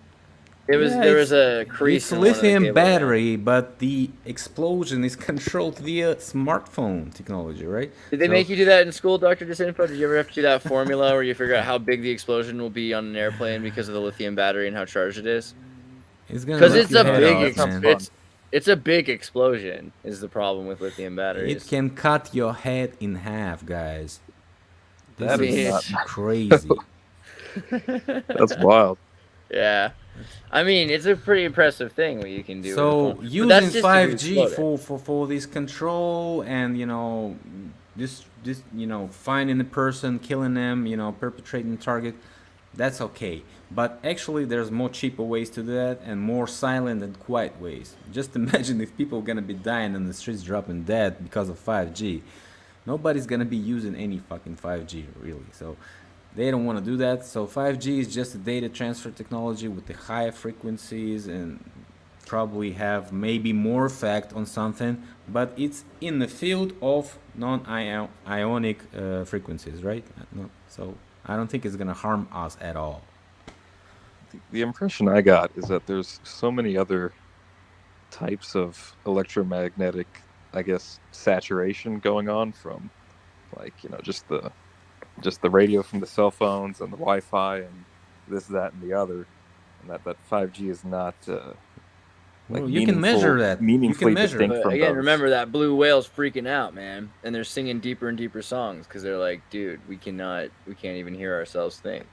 There was a crease. It's a lithium battery, but the explosion is controlled via smartphone technology, right? Did they make you do that in school, Dr. Disinfo? Did you ever have to do that formula where you figure out how big the explosion will be on an airplane because of the lithium battery and how charged it is? Because it's a big explosion is the problem with lithium batteries. It can cut your head in half, guys. That is crazy. That's wild. Yeah. I mean, it's a pretty impressive thing what you can do. So using 5G for this control and this finding a person, killing them, perpetrating target, that's okay. But actually, there's more cheaper ways to do that and more silent and quiet ways. Just imagine if people are gonna be dying in the streets, dropping dead because of 5G. Nobody's gonna be using any fucking 5G really. So they don't want to do that. So 5G is just a data transfer technology with the higher frequencies and probably have maybe more effect on something, but it's in the field of non-ionic frequencies, right? No, so I don't think it's going to harm us at all. The impression I got is that there's so many other types of electromagnetic, I guess, saturation going on from, like, just the radio from the cell phones and the Wi-Fi and this, that, and the other, and that 5G is not well, you can measure that. Meaningfully you can measure. distinct from again, those. remember that blue whale's freaking out, man, and they're singing deeper and deeper songs because they're like, dude, we can't even hear ourselves think,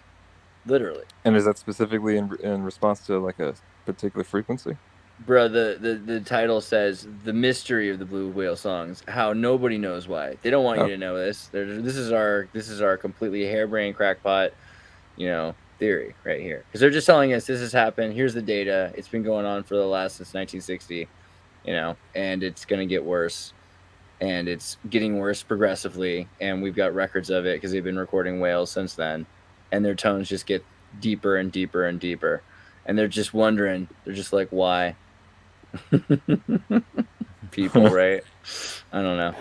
literally. And is that specifically in response to like a particular frequency? Bro, the title says the mystery of the blue whale songs, how nobody knows why. They don't want you to know this. This is our completely harebrained crackpot, theory right here, because they're just telling us this has happened. Here's the data. It's been going on since 1960, and it's gonna get worse, and it's getting worse progressively, and we've got records of it because they've been recording whales since then, and their tones just get deeper and deeper and deeper, and they're just wondering. They're just like, why? People, right? I don't know.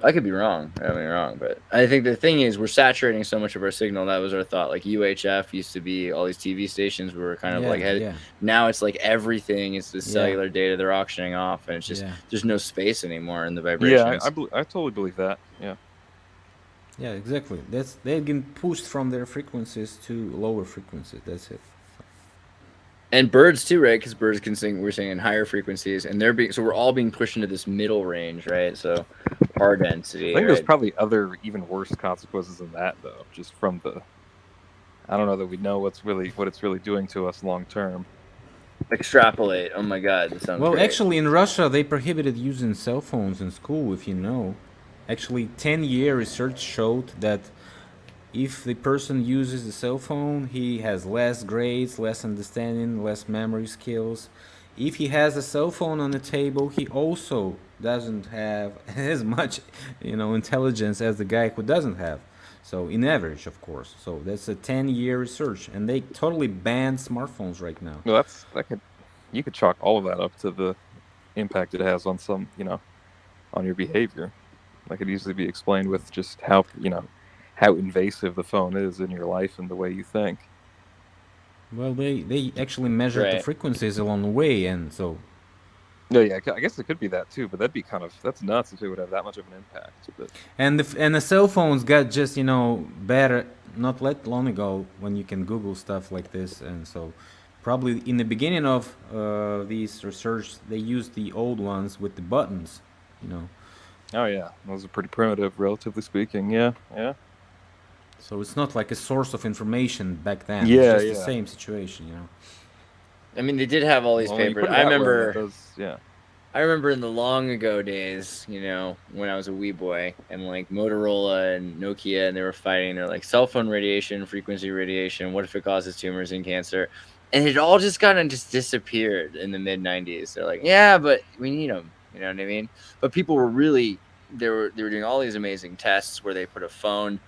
I could be wrong. But I think the thing is we're saturating so much of our signal. That was our thought. Like UHF used to be all these TV stations we were kind of now it's like everything is the cellular data they're auctioning off, and it's just there's no space anymore in the vibrations. Yeah, I totally believe that. Yeah. Yeah, exactly. They're getting pushed from their frequencies to lower frequencies. That's it. And birds too, right? Because birds can sing. We're singing higher frequencies, and we're all being pushed into this middle range, right? So our density. I think there's probably other even worse consequences than that, though. Just from I don't know that we know what it's really doing to us long term. Extrapolate. Oh my God, that sounds. Well, great. Actually, in Russia, they prohibited using cell phones in school. If you know, actually, 10-year research showed that if the person uses a cell phone, he has less grades, less understanding, less memory skills. If he has a cell phone on the table, he also doesn't have as much, intelligence as the guy who doesn't have. So, in average, of course. So that's a 10-year research, and they totally banned smartphones right now. Well, you could chalk all of that up to the impact it has on on your behavior. That could easily be explained with just how invasive the phone is in your life and the way you think. Well, they actually measured the frequencies along the way, and so. Yeah, I guess it could be that too, but that's nuts if it would have that much of an impact. But. And the cell phones got just better not that long ago when you can Google stuff like this, and so probably in the beginning of these research they used the old ones with the buttons, Oh yeah, those are pretty primitive, relatively speaking. Yeah. So it's not like a source of information back then. Yeah, it's just the same situation, I mean, they did have all these papers. I remember in the long ago days, when I was a wee boy, and like Motorola and Nokia, and they were fighting. They're like cell phone radiation, frequency radiation. What if it causes tumors and cancer? And it all just kind of just disappeared in the mid '90s. They're like, yeah, but we need them. You know what I mean? But people were really they were doing all these amazing tests where they put a phone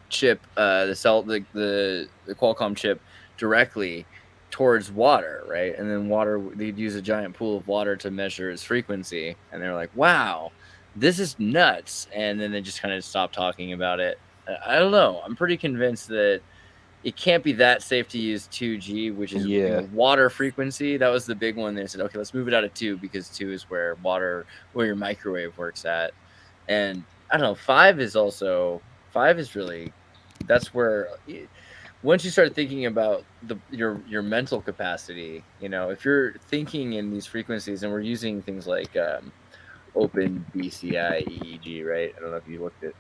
chip, the Qualcomm chip, directly towards water, right? And then they'd use a giant pool of water to measure its frequency, and they're like, wow, this is nuts. And then they just kind of stopped talking about it. I don't know. I'm pretty convinced that it can't be that safe to use 2G, which is water frequency. That was the big one. They said, okay, let's move it out of 2 because 2 is where your microwave works at. And I don't know, 5 is really, that's where once you start thinking about your mental capacity, if you're thinking in these frequencies, and we're using things like Open BCI EEG, right? I don't know if you looked at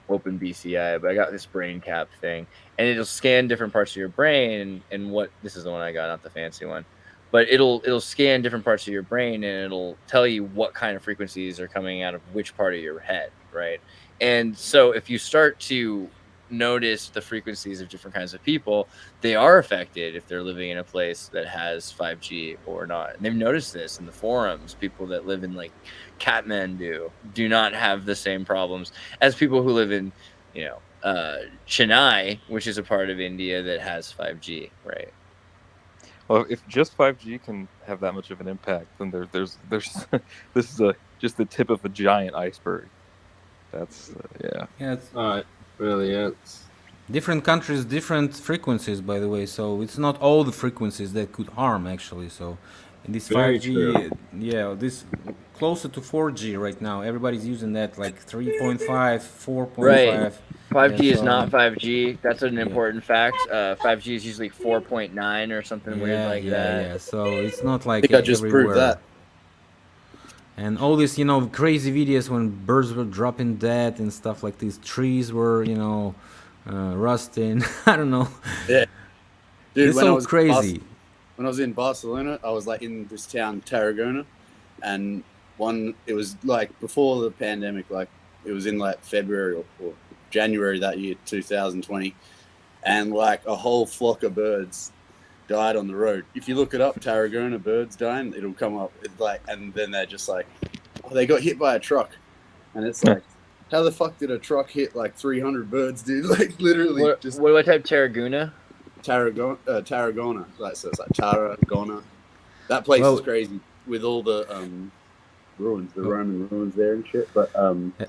Open BCI, but I got this brain cap thing, and it'll scan different parts of your brain, and this is the one I got, not the fancy one, but it'll scan different parts of your brain, and it'll tell you what kind of frequencies are coming out of which part of your head, right? And so if you start to notice the frequencies of different kinds of people, they are affected if they're living in a place that has 5G or not. And they've noticed this in the forums. People that live in like Kathmandu do not have the same problems as people who live in, Chennai, which is a part of India that has 5G, right? Well, if just 5G can have that much of an impact, then there's this is just the tip of a giant iceberg. That's Yeah, it's really is. Different countries, different frequencies, by the way. So it's not all the frequencies that could harm, actually. So in this 5G, this closer to 4G right now. Everybody's using that like 3.5, 4.5. Right. 5G is not 5G. That's an important fact. 5G is usually 4.9 or something weird like that. Yeah. So it's not like I think I just proved that. And all these, crazy videos when birds were dropping dead and stuff like this. Trees were, rusting. I don't know. Yeah. Dude, it's so crazy. When I was in Barcelona, I was like in this town, Tarragona, and it was like before the pandemic, like it was in like February or January that year, 2020, and like a whole flock of birds died on the road. If you look it up, Tarragona birds dying, it'll come up. It's like, and then they're just like, oh, they got hit by a truck, and it's like, how the fuck did a truck hit like 300 birds, dude? Like literally. What type? Tarragona? Tarragona. So it's like Tarragona. That place is crazy with all the ruins, the Roman ruins there and shit. But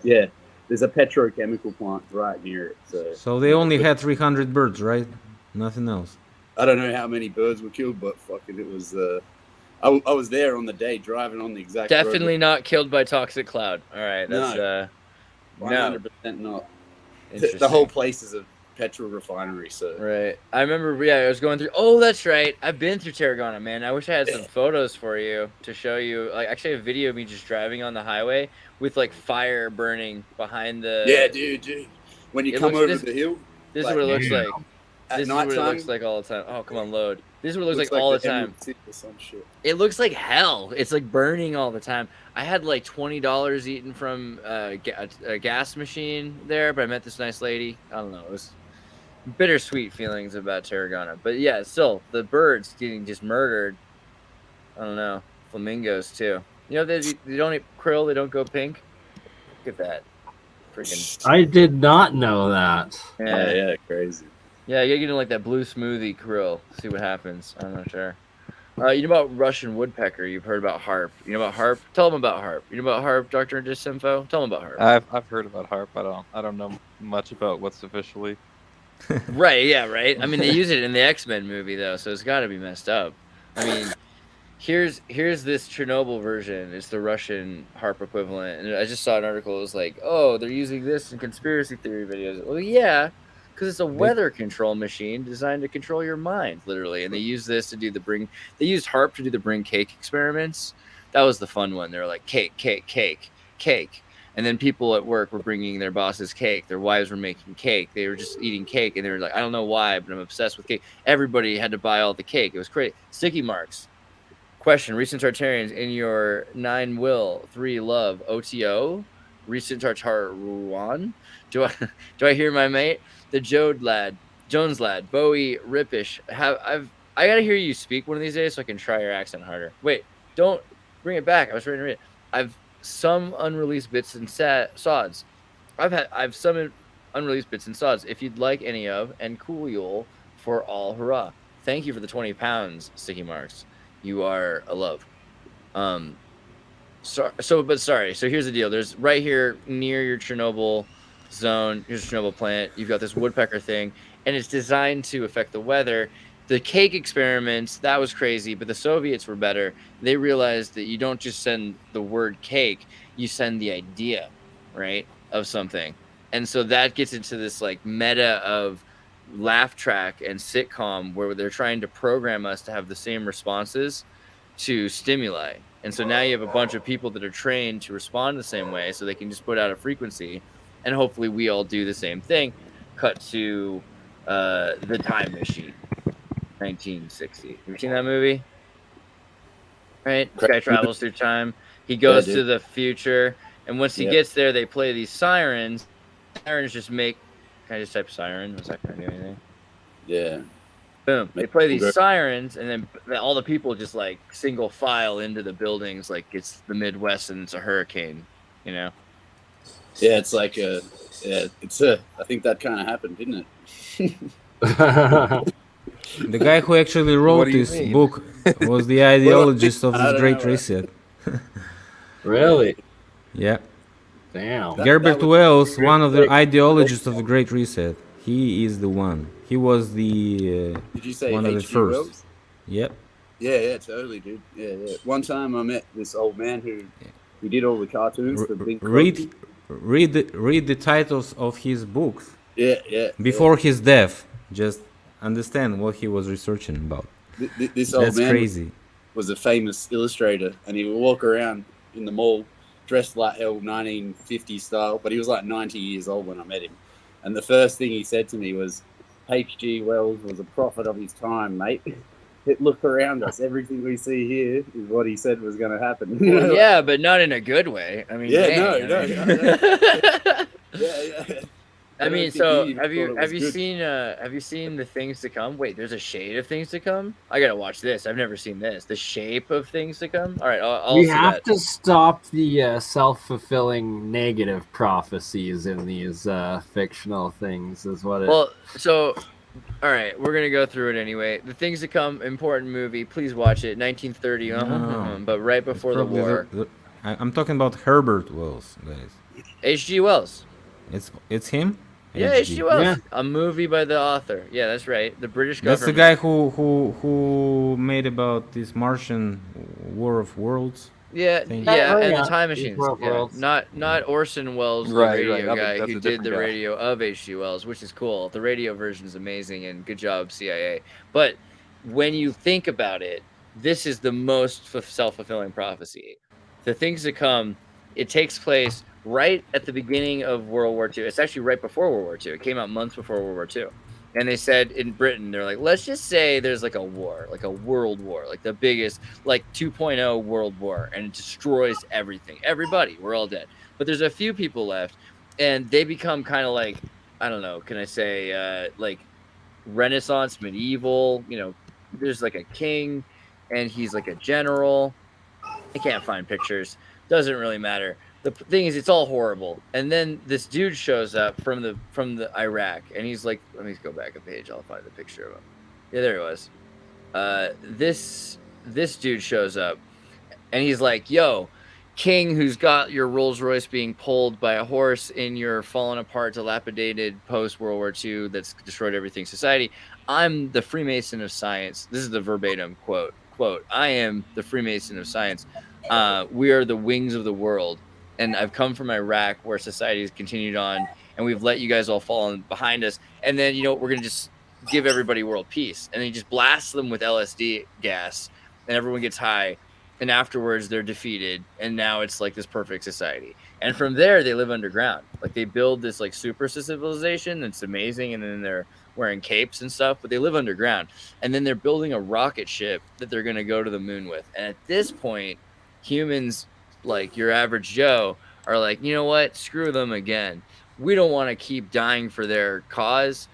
yeah, there's a petrochemical plant right near it. So they only had 300 birds, right? Nothing else. I don't know how many birds were killed, but fucking it was. I was there on the day, driving on the exact. Definitely not killed by toxic cloud. All right, that's 100% not. The whole place is a petrol refinery, so right. I remember, I was going through. Oh, that's right. I've been through Tarragona, man. I wish I had some photos for you to show you. Like, actually, a video of me just driving on the highway with like fire burning behind the. Yeah, dude. When you come over the hill, this is what it looks like. This is what it looks like all the time. Oh, come on, load. This is what it looks like all the time. It looks like hell. It's like burning all the time. I had like $20 eaten from a gas machine there, but I met this nice lady. I don't know. It was bittersweet feelings about Tarragona. But yeah, still, the birds getting just murdered. I don't know. Flamingos, too. They don't eat krill. They don't go pink. Look at that. Freaking. I did not know that. Yeah, crazy. Yeah, you get like that blue smoothie krill. See what happens. I'm not sure. You know about Russian woodpecker? You've heard about harp. You know about harp? Tell them about harp. You know about harp, Dr. Disinfo? Tell them about harp. I've heard about harp. I don't know much about what's officially. Right. Yeah. Right. I mean, they use it in the X-Men movie though, so it's got to be messed up. I mean, here's this Chernobyl version. It's the Russian harp equivalent, and I just saw an article. It was like, oh, they're using this in conspiracy theory videos. Well, yeah. Because it's a weather control machine designed to control your mind, literally. And they use this to do they used harp to do the bring cake experiments. That was the fun one. They were like, cake. And then people at work were bringing their bosses cake. Their wives were making cake. They were just eating cake. And they were like, I don't know why, but I'm obsessed with cake. Everybody had to buy all the cake. It was crazy. Sticky marks. Question, recent Tartarians in your 9 will, 3 love, OTO, recent Tartaruan. Do I hear my mate? The Jones lad, Bowie, Rippish. I gotta hear you speak one of these days so I can try your accent harder. Wait, don't bring it back. I was ready to read it. I've some unreleased bits and sods. I've some unreleased bits and sods. If you'd like any of, and cool you'll for all hurrah. Thank you for the 20 pounds, Sticky Marks. You are a love. Sorry. So here's the deal. There's right here near your Chernobyl zone, here's a Chernobyl plant, you've got this woodpecker thing, and it's designed to affect the weather. The cake experiments, that was crazy, but the Soviets were better. They realized that you don't just send the word cake, you send the idea, right, of something. And so that gets into this like meta of laugh track and sitcom where they're trying to program us to have the same responses to stimuli. And so now you have a bunch of people that are trained to respond the same way, so they can just put out a frequency. And hopefully we all do the same thing. Cut to The Time Machine, 1960. Have you seen that movie? Right? This guy travels through time. He goes to the future. And once he gets there, they play these sirens. Sirens just make... Can I just type siren? Was that going to do anything? Yeah. Boom. They play these sirens, and then all the people just like single file into the buildings like it's the Midwest and it's a hurricane, you know? Yeah, it's like I think that kind of happened, didn't it? The guy who actually wrote this book was the ideologist of the Great Reset. Really? Yeah. Damn. Gerbert Wells, one of the ideologists of the Great Reset. He is the one. He was the Did you say one of the first. Wells? Yep. Yeah, totally, dude. Yeah. One time I met this old man who did all the cartoons. Read the titles of his books. Yeah. Before his death, just understand what he was researching about. This old man crazy. Was a famous illustrator, and he would walk around in the mall dressed like hell, 1950 style, but he was like 90 years old when I met him. And the first thing he said to me was, H.G. Wells was a prophet of his time, mate. Look around us. Everything we see here is what he said was going to happen. Well, yeah, but not in a good way. I mean, no. Yeah. I mean, so have you seen the Things to Come? Wait, there's a shade of Things to Come. I gotta watch this. I've never seen this. The Shape of Things to Come. All right, we have to stop the self-fulfilling negative prophecies in these fictional things. Is what it. Well, so. All right, we're gonna go through it anyway. The Things to Come, important movie. Please watch it. 1930, but right before the war. I'm talking about Herbert Wells, guys. H.G. Wells. It's him. Yeah, H.G. Wells. Yeah. A movie by the author. Yeah, that's right. The British government. That's the guy who made about this Martian War of Worlds. Yeah, and the time machines. Yeah. Not Orson Welles, the radio guy who did the radio of H.G. Wells, which is cool. The radio version is amazing, and good job, CIA. But when you think about it, this is the most self-fulfilling prophecy. The Things to Come, it takes place right at the beginning of World War II. It's actually right before World War II. It came out months before World War II. And they said in Britain, they're like, let's just say there's like a war, like a world war, like the biggest, like 2.0 world war, and it destroys everything. Everybody, we're all dead. But there's a few people left, and they become kind of like, I don't know, can I say, like Renaissance, medieval, there's like a king, and he's like a general. I can't find pictures. Doesn't really matter. The thing is, it's all horrible. And then this dude shows up from the Iraq, and he's like, let me go back a page. I'll find the picture of him. Yeah, there he was. This dude shows up, and he's like, yo, king who's got your Rolls Royce being pulled by a horse in your fallen apart, dilapidated post-World War II that's destroyed everything society. I'm the Freemason of science. This is the verbatim quote. I am the Freemason of science. We are the wings of the world. And I've come from Iraq, where society has continued on, and we've let you guys all fall behind us. And then, we're going to just give everybody world peace. And then he just blasts them with LSD gas, and everyone gets high. And afterwards, they're defeated. And now it's like this perfect society. And from there, they live underground. Like, they build this like super civilization that's amazing. And then they're wearing capes and stuff, but they live underground. And then they're building a rocket ship that they're going to go to the moon with. And at this point, humans, like your average Joe, are like, you know what? Screw them again. We don't want to keep dying for their cause.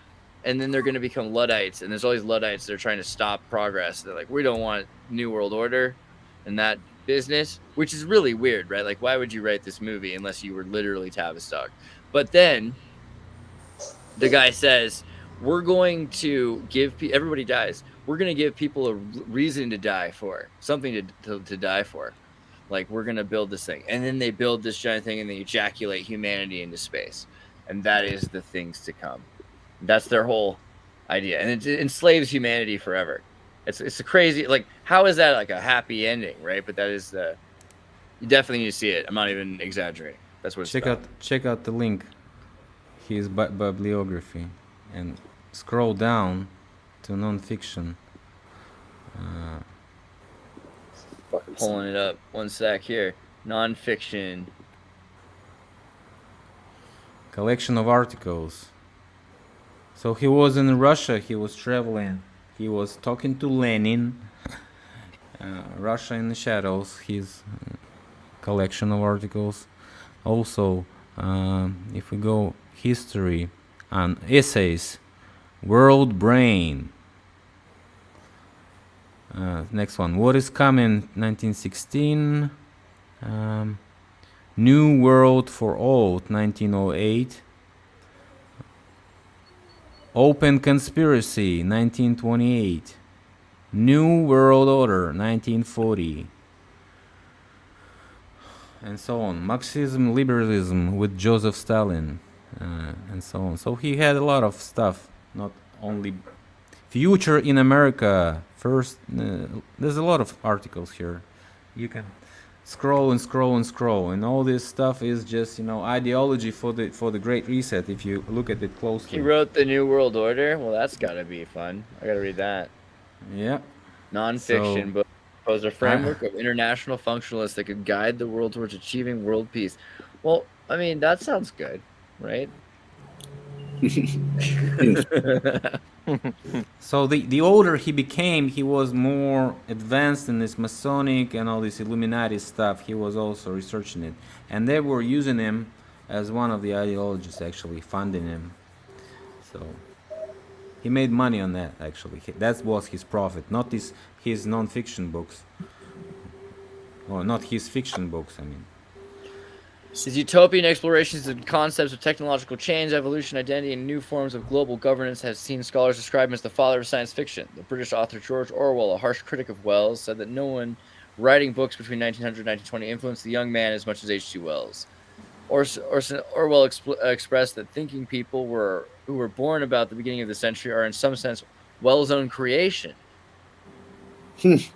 And then they're going to become Luddites. And there's all these Luddites that are trying to stop progress. They're like, we don't want New World Order and that business, which is really weird, right? Like, why would you write this movie unless you were literally Tavistock? But then the guy says, we're going to give everybody dies. We're going to give people a reason to die for, something to die for. Like, we're going to build this thing. And then they build this giant thing, and they ejaculate humanity into space. And that is the Things to Come. That's their whole idea. And it enslaves humanity forever. It's a crazy, like, how is that like a happy ending, right? But that is you definitely need to see it. I'm not even exaggerating. That's what it's about. Check out the link, his bibliography, and scroll down to nonfiction. Pulling it up. One sec here. Nonfiction. Collection of articles. So he was in Russia. He was traveling. He was talking to Lenin. Russia in the Shadows. His collection of articles. Also, if we go history and essays, World Brain. Next one. What is Coming? 1916. New World for All. 1908. Open Conspiracy. 1928. New World Order. 1940. And so on. Marxism, Liberalism with Joseph Stalin. And so on. So he had a lot of stuff. Not only Future in America. First, there's a lot of articles here. You can scroll and scroll and scroll, and all this stuff is just, you know, ideology for the Great Reset. If you look at it closely, he wrote the New World Order. Well, that's gotta be fun. I gotta read that. Yeah, non-fiction book proposed a framework of international functionalists that could guide the world towards achieving world peace. Well, I mean, that sounds good, right? So the older he became, he was more advanced in this Masonic and all this Illuminati stuff. He was also researching it, and they were using him as one of the ideologists, actually funding him. So he made money on that. Actually, that was his profit, not his non-fiction books, or not his fiction books. I mean. His utopian explorations and concepts of technological change, evolution, identity, and new forms of global governance have seen scholars describe him as the father of science fiction. The British author George Orwell, a harsh critic of Wells, said that no one writing books between 1900 and 1920 influenced the young man as much as H.G. Wells. Orwell expressed that thinking people who were born about the beginning of the century are in some sense Wells' own creation. That's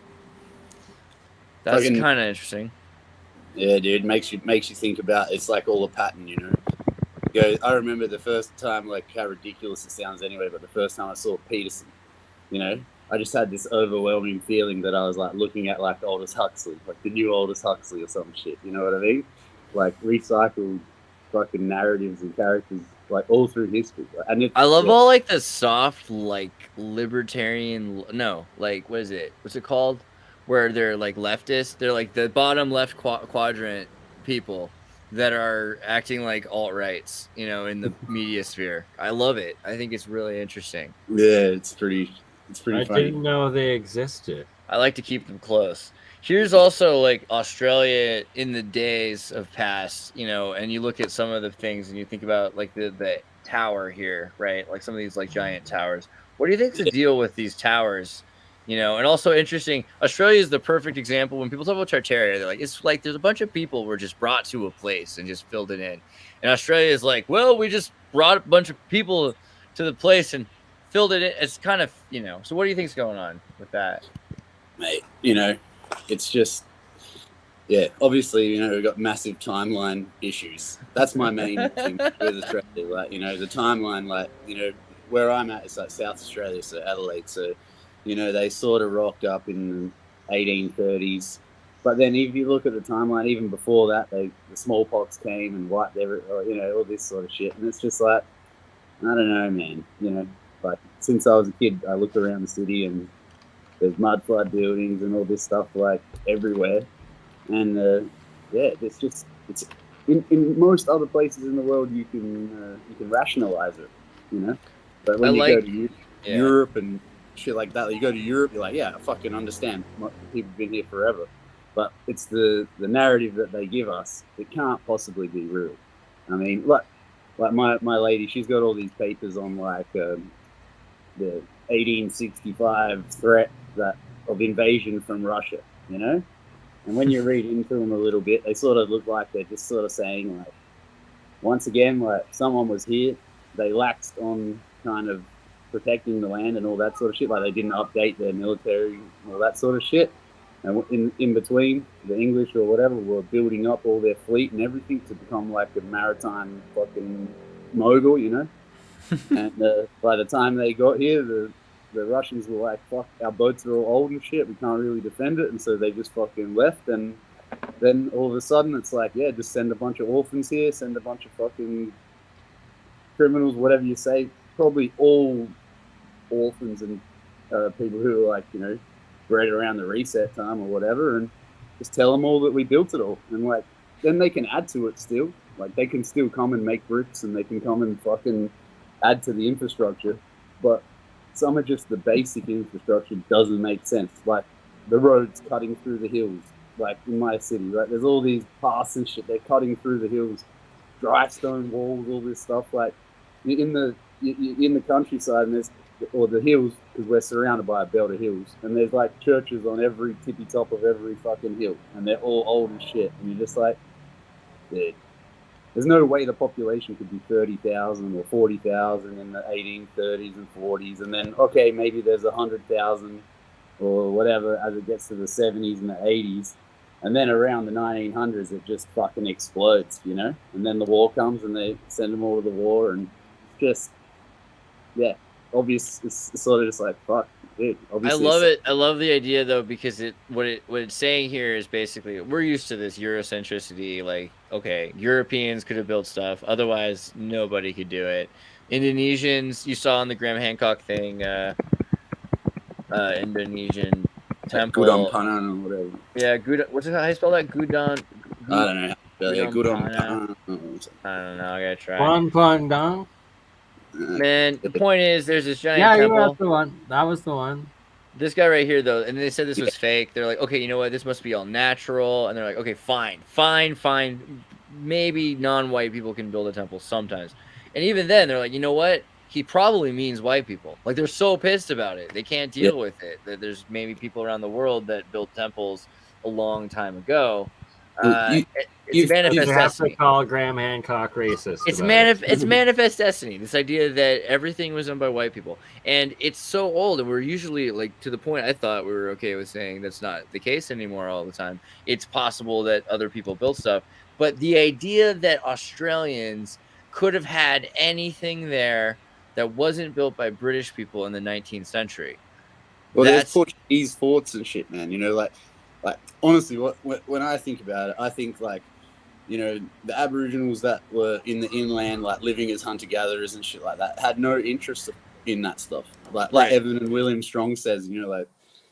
kind of interesting. Yeah, dude, makes you think about it's like all a pattern, you know. I remember the first time, like how ridiculous it sounds anyway, but the first time I saw Peterson, you know, I just had this overwhelming feeling that I was like looking at like Aldous Huxley, like the new Aldous Huxley or some shit, you know what I mean? Like recycled fucking narratives and characters like all through history. And I love all like the soft, like libertarian, like what is it? What's it called? Where they're like leftists, they're like the bottom left quadrant people that are acting like alt-rights, you know, in the media sphere. I love it. I think it's really interesting. Yeah, it's pretty funny. I didn't know they existed. I like to keep them close. Here's also like Australia in the days of past, you know, and you look at some of the things and you think about like the tower here, right? Like some of these like giant towers. What do you think's the deal with these towers? You know, and also interesting, Australia is the perfect example. When people talk about Tartaria, they're like, it's like there's a bunch of people were just brought to a place and just filled it in. And Australia is like, well, we just brought a bunch of people to the place and filled it in. It's kind of, you know, so what do you think's going on with that? Mate, you know, it's just, yeah, obviously, you know, we've got massive timeline issues. That's my main thing with Australia. Like, you know, the timeline, like, you know, where I'm at is like South Australia, so Adelaide, so you know, they sort of rocked up in the 1830s. But then if you look at the timeline, even before that, the smallpox came and wiped you know, all this sort of shit. And it's just like, I don't know, man. You know, like since I was a kid, I looked around the city and there's mud flood buildings and all this stuff like everywhere. And yeah, it's just, it's in most other places in the world, you can rationalize it, you know. But when you go to Europe and shit like that, you go to Europe, you're like, yeah, I fucking understand. People have been here forever, but it's the narrative that they give us. It can't possibly be real. I mean, like my lady, she's got all these papers on like the 1865 threat of invasion from Russia, you know. And when you read into them a little bit, they sort of look like they're just sort of saying like, once again, like someone was here, they laxed on kind of protecting the land and all that sort of shit. Like they didn't update their military and all that sort of shit. And in between, the English or whatever were building up all their fleet and everything to become like a maritime fucking mogul, you know. And by the time they got here, the Russians were like, fuck, our boats are all old and shit. We can't really defend it. And so they just fucking left. And then all of a sudden it's like, yeah, just send a bunch of orphans here, send a bunch of fucking criminals, whatever you say, probably all orphans and people who are like, you know, bred around the reset time or whatever, and just tell them all that we built it all. And like, then they can add to it still. Like they can still come and make bricks and they can come and fucking add to the infrastructure. But some of just the basic infrastructure doesn't make sense. Like the roads cutting through the hills, like in my city, right? There's all these paths and shit. They're cutting through the hills, dry stone walls, all this stuff. Like in the countryside, and or the hills, because we're surrounded by a belt of hills, and there's like churches on every tippy top of every fucking hill, and they're all old as shit. And you're just like, dude, there's no way the population could be 30,000 or 40,000 in the 1830s and 40s, and then okay, maybe there's 100,000 or whatever as it gets to the 70s and the 80s, And then around the 1900s, it just fucking explodes, you know? And then the war comes and they send them all to the war, and just, yeah, obvious. It's sort of just like, fuck, dude. I love it. I love the idea, though, because what it's saying here is basically, we're used to this Eurocentricity, like, okay, Europeans could have built stuff, otherwise nobody could do it. Indonesians, you saw on the Graham Hancock thing, Indonesian temple. Gudon Panan or whatever. Yeah, what's it? How you spell that? Gudon. I don't know. Yeah, Gudon Panan. I don't know. I gotta try. Pandang. Man, the point is, there's this giant temple. Yeah, that's the one. That was the one. This guy right here, though, and they said this was fake. They're like, okay, you know what? This must be all natural. And they're like, okay, fine. Maybe non-white people can build a temple sometimes. And even then, they're like, you know what? He probably means white people. Like, they're so pissed about it. They can't deal with it. That there's maybe people around the world that built temples a long time ago. It's manifest destiny. To call Graham Hancock racist. It's manifest destiny. This idea that everything was done by white people, and it's so old, and we're usually like, to the point I thought we were okay with saying that's not the case anymore all the time. It's possible that other people built stuff, but the idea that Australians could have had anything there that wasn't built by British people in the 19th century. Well, there's Portuguese forts and shit, man. You know, like honestly, when I think about it, I think like, you know, the Aboriginals that were in the inland, like living as hunter-gatherers and shit like that, had no interest in that stuff. Like Evan and William Strong says, you know,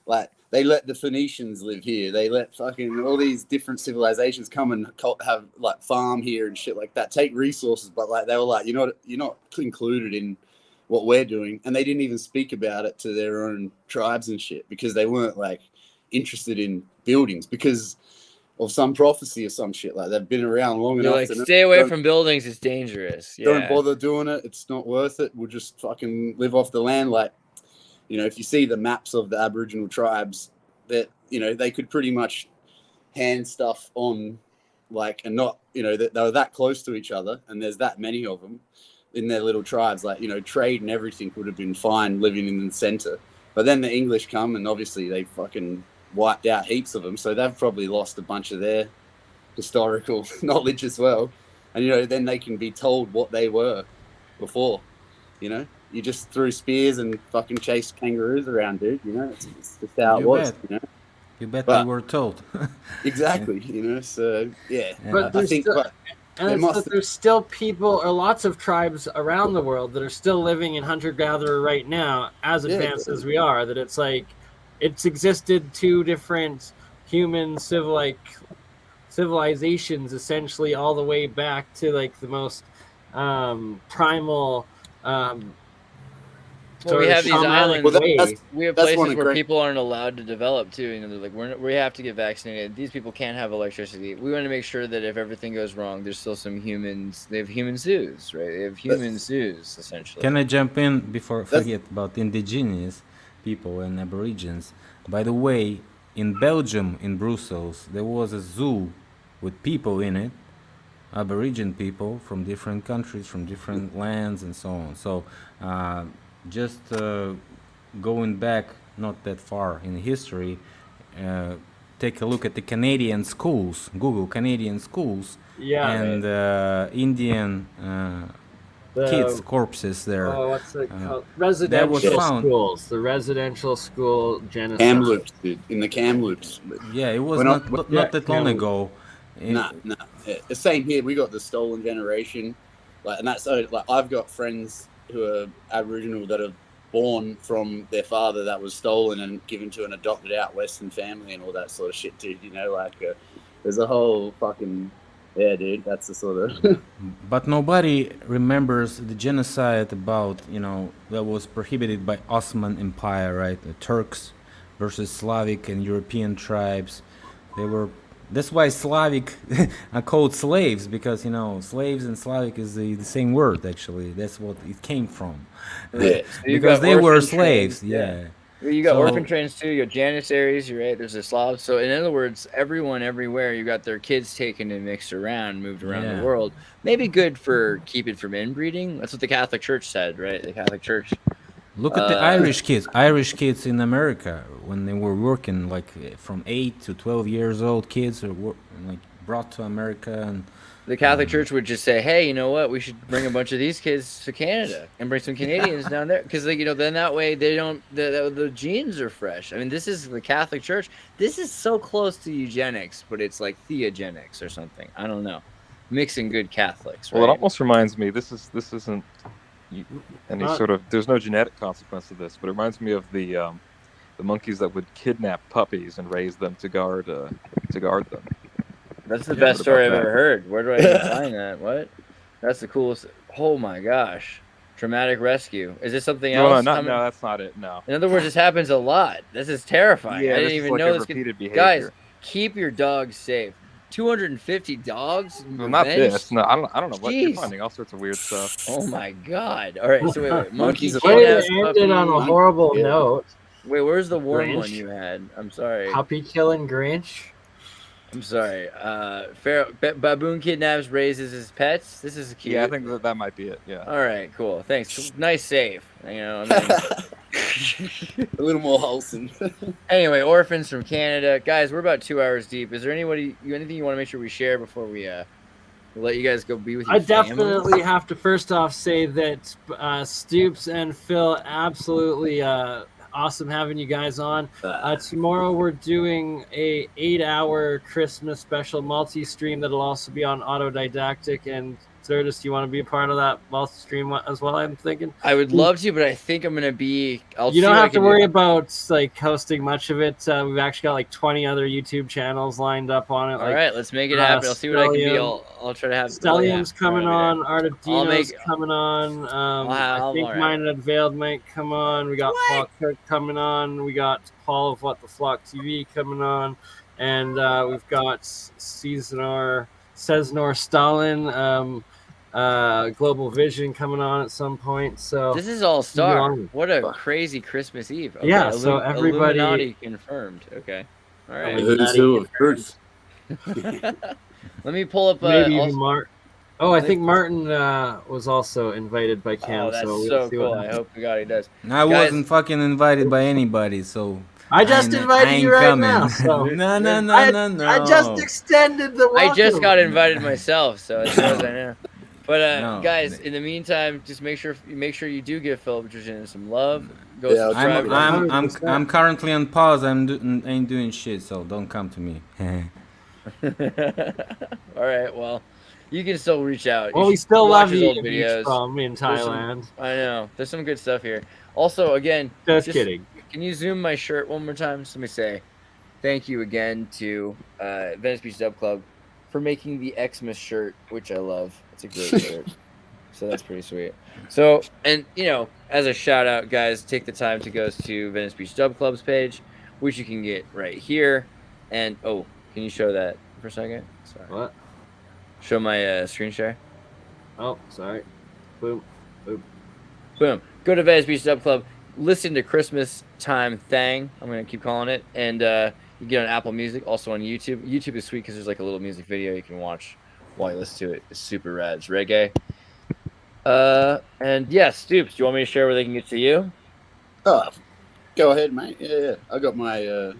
like they let the Phoenicians live here. They let fucking all these different civilizations come and have like farm here and shit like that. Take resources, but like they were like, you're not included in what we're doing, and they didn't even speak about it to their own tribes and shit because they weren't like interested in buildings because of some prophecy or some shit. Like they've been around long enough. Like, stay away from buildings. It's dangerous. Don't bother doing it. It's not worth it. We'll just fucking live off the land. Like, you know, if you see the maps of the Aboriginal tribes, that, you know, they could pretty much hand stuff on, like, and not, you know, that they were that close to each other, and there's that many of them in their little tribes. Like, you know, trade and everything would have been fine living in the center. But then the English come, and obviously they fucking wiped out heaps of them, so they've probably lost a bunch of their historical knowledge as well. And, you know, then they can be told what they were before. You know, you just threw spears and fucking chased kangaroos around, dude. You know, it's just how it was. You know, you bet they were told. Exactly. You know, so yeah. But I think there's still people, or lots of tribes around the world that are still living in hunter-gatherer right now, as advanced as we are. That it's like, it's existed two different human civilizations essentially all the way back to like the most primal we have these islands. We have places where people aren't allowed to develop too. You know, they're like, we have to get vaccinated. These people can't have electricity. We want to make sure that if everything goes wrong, there's still some humans. They have human zoos, right? They have human zoos essentially. Can I jump in before I forget about indigenous people and Aborigines? By the way, in Belgium, in Brussels, there was a zoo with people in it, Aborigine people from different countries, from different lands, and so on. So, just going back not that far in history, take a look at the Canadian schools. Google Canadian schools, and Indian kids' corpses there. Oh, what's it called? Residential schools. The residential school genocide. Kamloops, dude. In the Kamloops. Yeah, it was not that long ago. No. The same here. We got the stolen generation, like, and that's like I've got friends who are Aboriginal that are born from their father that was stolen and given to an adopted out Western family and all that sort of shit, dude. You know, like there's a whole fucking. Yeah, dude, that's the sort of... But nobody remembers the genocide about, you know, that was prohibited by Ottoman Empire, right? The Turks versus Slavic and European tribes. That's why Slavic are called slaves, because, you know, slaves and Slavic is the same word, actually. That's what it came from. Yeah. Because they were slaves, You got orphan trains too. You got janissaries. You're right. There's the Slavs. So in other words, everyone everywhere, you got their kids taken and mixed around, moved around the world. Maybe good for keep it from inbreeding. That's what the Catholic Church said, right? The Catholic Church Look at the Irish kids in America when they were working, like from 8 to 12 years old kids are like brought to America, and the Catholic Church would just say, "Hey, you know what? We should bring a bunch of these kids to Canada and bring some Canadians down there, because then that way they don't the genes are fresh." I mean, this is the Catholic Church. This is so close to eugenics, but it's like theogenics or something. I don't know, mixing good Catholics. Right? Well, it almost reminds me. This isn't any sort of. There's no genetic consequence to this, but it reminds me of the monkeys that would kidnap puppies and raise them to guard them. That's the best story I've ever heard. Where do I even find that? What? That's the coolest. Oh my gosh. Dramatic rescue. Is this something else? No, that's not it. No. In other words, this happens a lot. This is terrifying. Yeah, I didn't even know this repeated behavior. Guys, keep your dogs safe. 250 dogs? Well, not this. No, I don't know what you're finding. All sorts of weird stuff. Oh my god. All right, so wait. Monkeys ended on a horrible note. Wait, where's the warm one you had? I'm sorry. Puppy killing Grinch. I'm sorry. Baboon kidnaps, raises his pets. This is cute. Yeah, I think that might be it. Yeah. All right, cool. Thanks. Nice save. You know, I mean, a little more wholesome. Anyway, orphans from Canada, guys. We're about 2 hours deep. Is there anything you want to make sure we share before we let you guys go be with your family? Definitely have to first off say that Stoops and Phil, absolutely awesome having you guys on. Tomorrow we're doing a 8-hour Christmas special multi-stream that'll also be on Autodidactic. And Xirtus, do you want to be a part of that multi-stream as well? I'm thinking I would love to, but I think I'm gonna be. You don't have to worry about like hosting much of it. We've actually got like 20 other YouTube channels lined up on it. All right, let's make it happen. I'll see what I can be. I'll try to have Stellium's coming on. Artadino's coming on. I think Mine Unveiled might come on. We got Paul Cook coming on. We got Paul of What the Flock TV coming on, and we've got Cesnor Stalin. Global Vision coming on at some point. So this is all star. What a crazy Christmas Eve. Okay, yeah, so everybody Illuminati confirmed. Okay. All right. Who of course. Let me pull up maybe even I think Martin was also invited by Cam. Oh, that's so cool. I hope to God he does. I wasn't fucking invited by anybody, so I just invited you right now. So. No. I just extended the welcome. I just got invited myself, so as far as I know. But guys, in the meantime, just make sure you do give Philip Dragin some love. Go subscribe. I'm currently on pause. Ain't doing shit, so don't come to me. All right, well, you can still reach out. Well, we still love you videos from in Thailand. I know. There's some good stuff here. Also, again, just kidding. Can you zoom my shirt one more time? Just let me say thank you again to Venice Beach Dub Club for making the Xmas shirt, which I love. It's a great shirt. So that's pretty sweet. So, and as a shout out, guys, take the time to go to Venice Beach Dub Club's page, which you can get right here. And can you show that for a second? Sorry. What? Show my screen share. Oh, sorry. Boom. Go to Venice Beach Dub Club. Listen to Christmas Time Thang. I'm gonna keep calling it, and you get on Apple Music, also on YouTube. YouTube is sweet because there's like a little music video you can watch while you listen to it. It's super rad. It's reggae. And yeah, Stoops, do you want me to share where they can get to you? Oh, go ahead, mate. Yeah. I got my.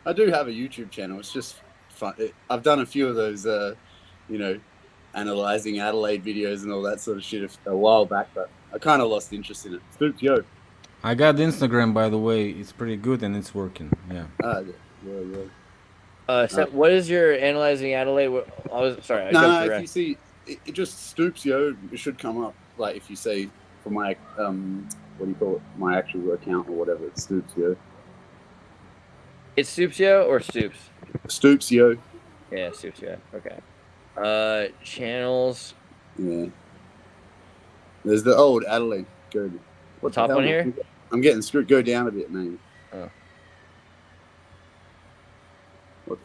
I do have a YouTube channel. It's just fun. I've done a few of those, analyzing Adelaide videos and all that sort of shit a while back, but I kind of lost interest in it. Stoops, yo. I got Instagram, by the way. It's pretty good and it's working. Yeah. So what is your analyzing Adelaide? If you see, it just Stoops, yo. It should come up. Like if you say for my what do you call it? My actual account or whatever. It's Stoops, yo. It's Stoops, yo, or Stoops? Stoops, yo. Yeah, Stoops, yo. Okay. Channels. Yeah. There's the old Adelaide. Go. What top one here? I'm getting screwed. Go down a bit, man. Oh.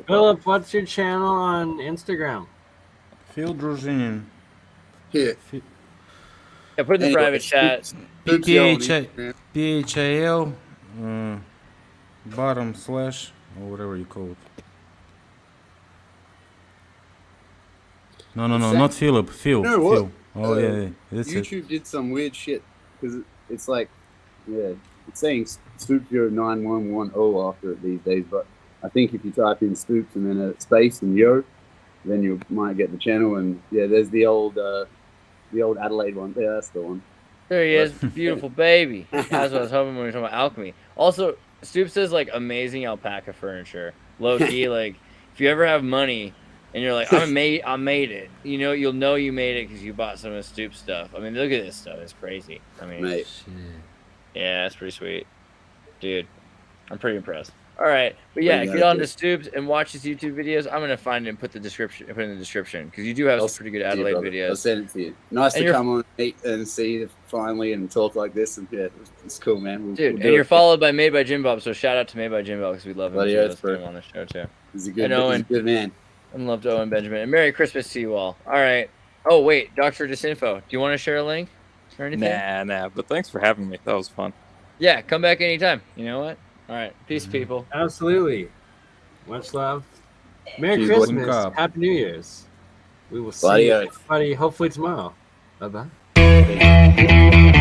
Philip, what's your channel on Instagram? Phil Dragin. Here. Yeah, put in the private chat. PHIL bottom slash or whatever you call it. No, not Philip. Phil. You know what? Phil. Oh yeah. That's YouTube did some weird shit because it's like Yeah, it's saying Stoops 0911 after it these days, but I think if you type in Stoops and then a space and Yo, then you might get the channel. And yeah, there's the old Adelaide one. Yeah, that's the one. There he is, beautiful baby. That's what I was hoping when we were talking about Alchemy. Also, Stoops says like amazing alpaca furniture. Low key, like if you ever have money and you're like, I made it. You know, you'll know you made it because you bought some of Stoops stuff. I mean, look at this stuff. It's crazy. I mean, Mate. Yeah, that's pretty sweet, dude. I'm pretty impressed. All right, but yeah, get on to Stoops and watch his YouTube videos. I'm gonna find it and put in the description because you do have some pretty good Adelaide videos. I'll send it to you. Nice to come on and meet and see you finally and talk like this, and yeah, it's cool, man. Dude, and you're followed by Made by Jim Bob, so shout out to Made by Jim Bob because we love him. Bloody Let's get him on the show too. He's a good man. And love to Owen Benjamin. And Merry Christmas to you all. All right. Oh wait, Dr. Disinfo, do you want to share a link or anything? Nah. But thanks for having me. That was fun. Yeah, come back anytime. You know what? All right. Peace, people. Absolutely. Much love. Merry Christmas. Happy New Year's. We will see everybody hopefully tomorrow. Bye-bye.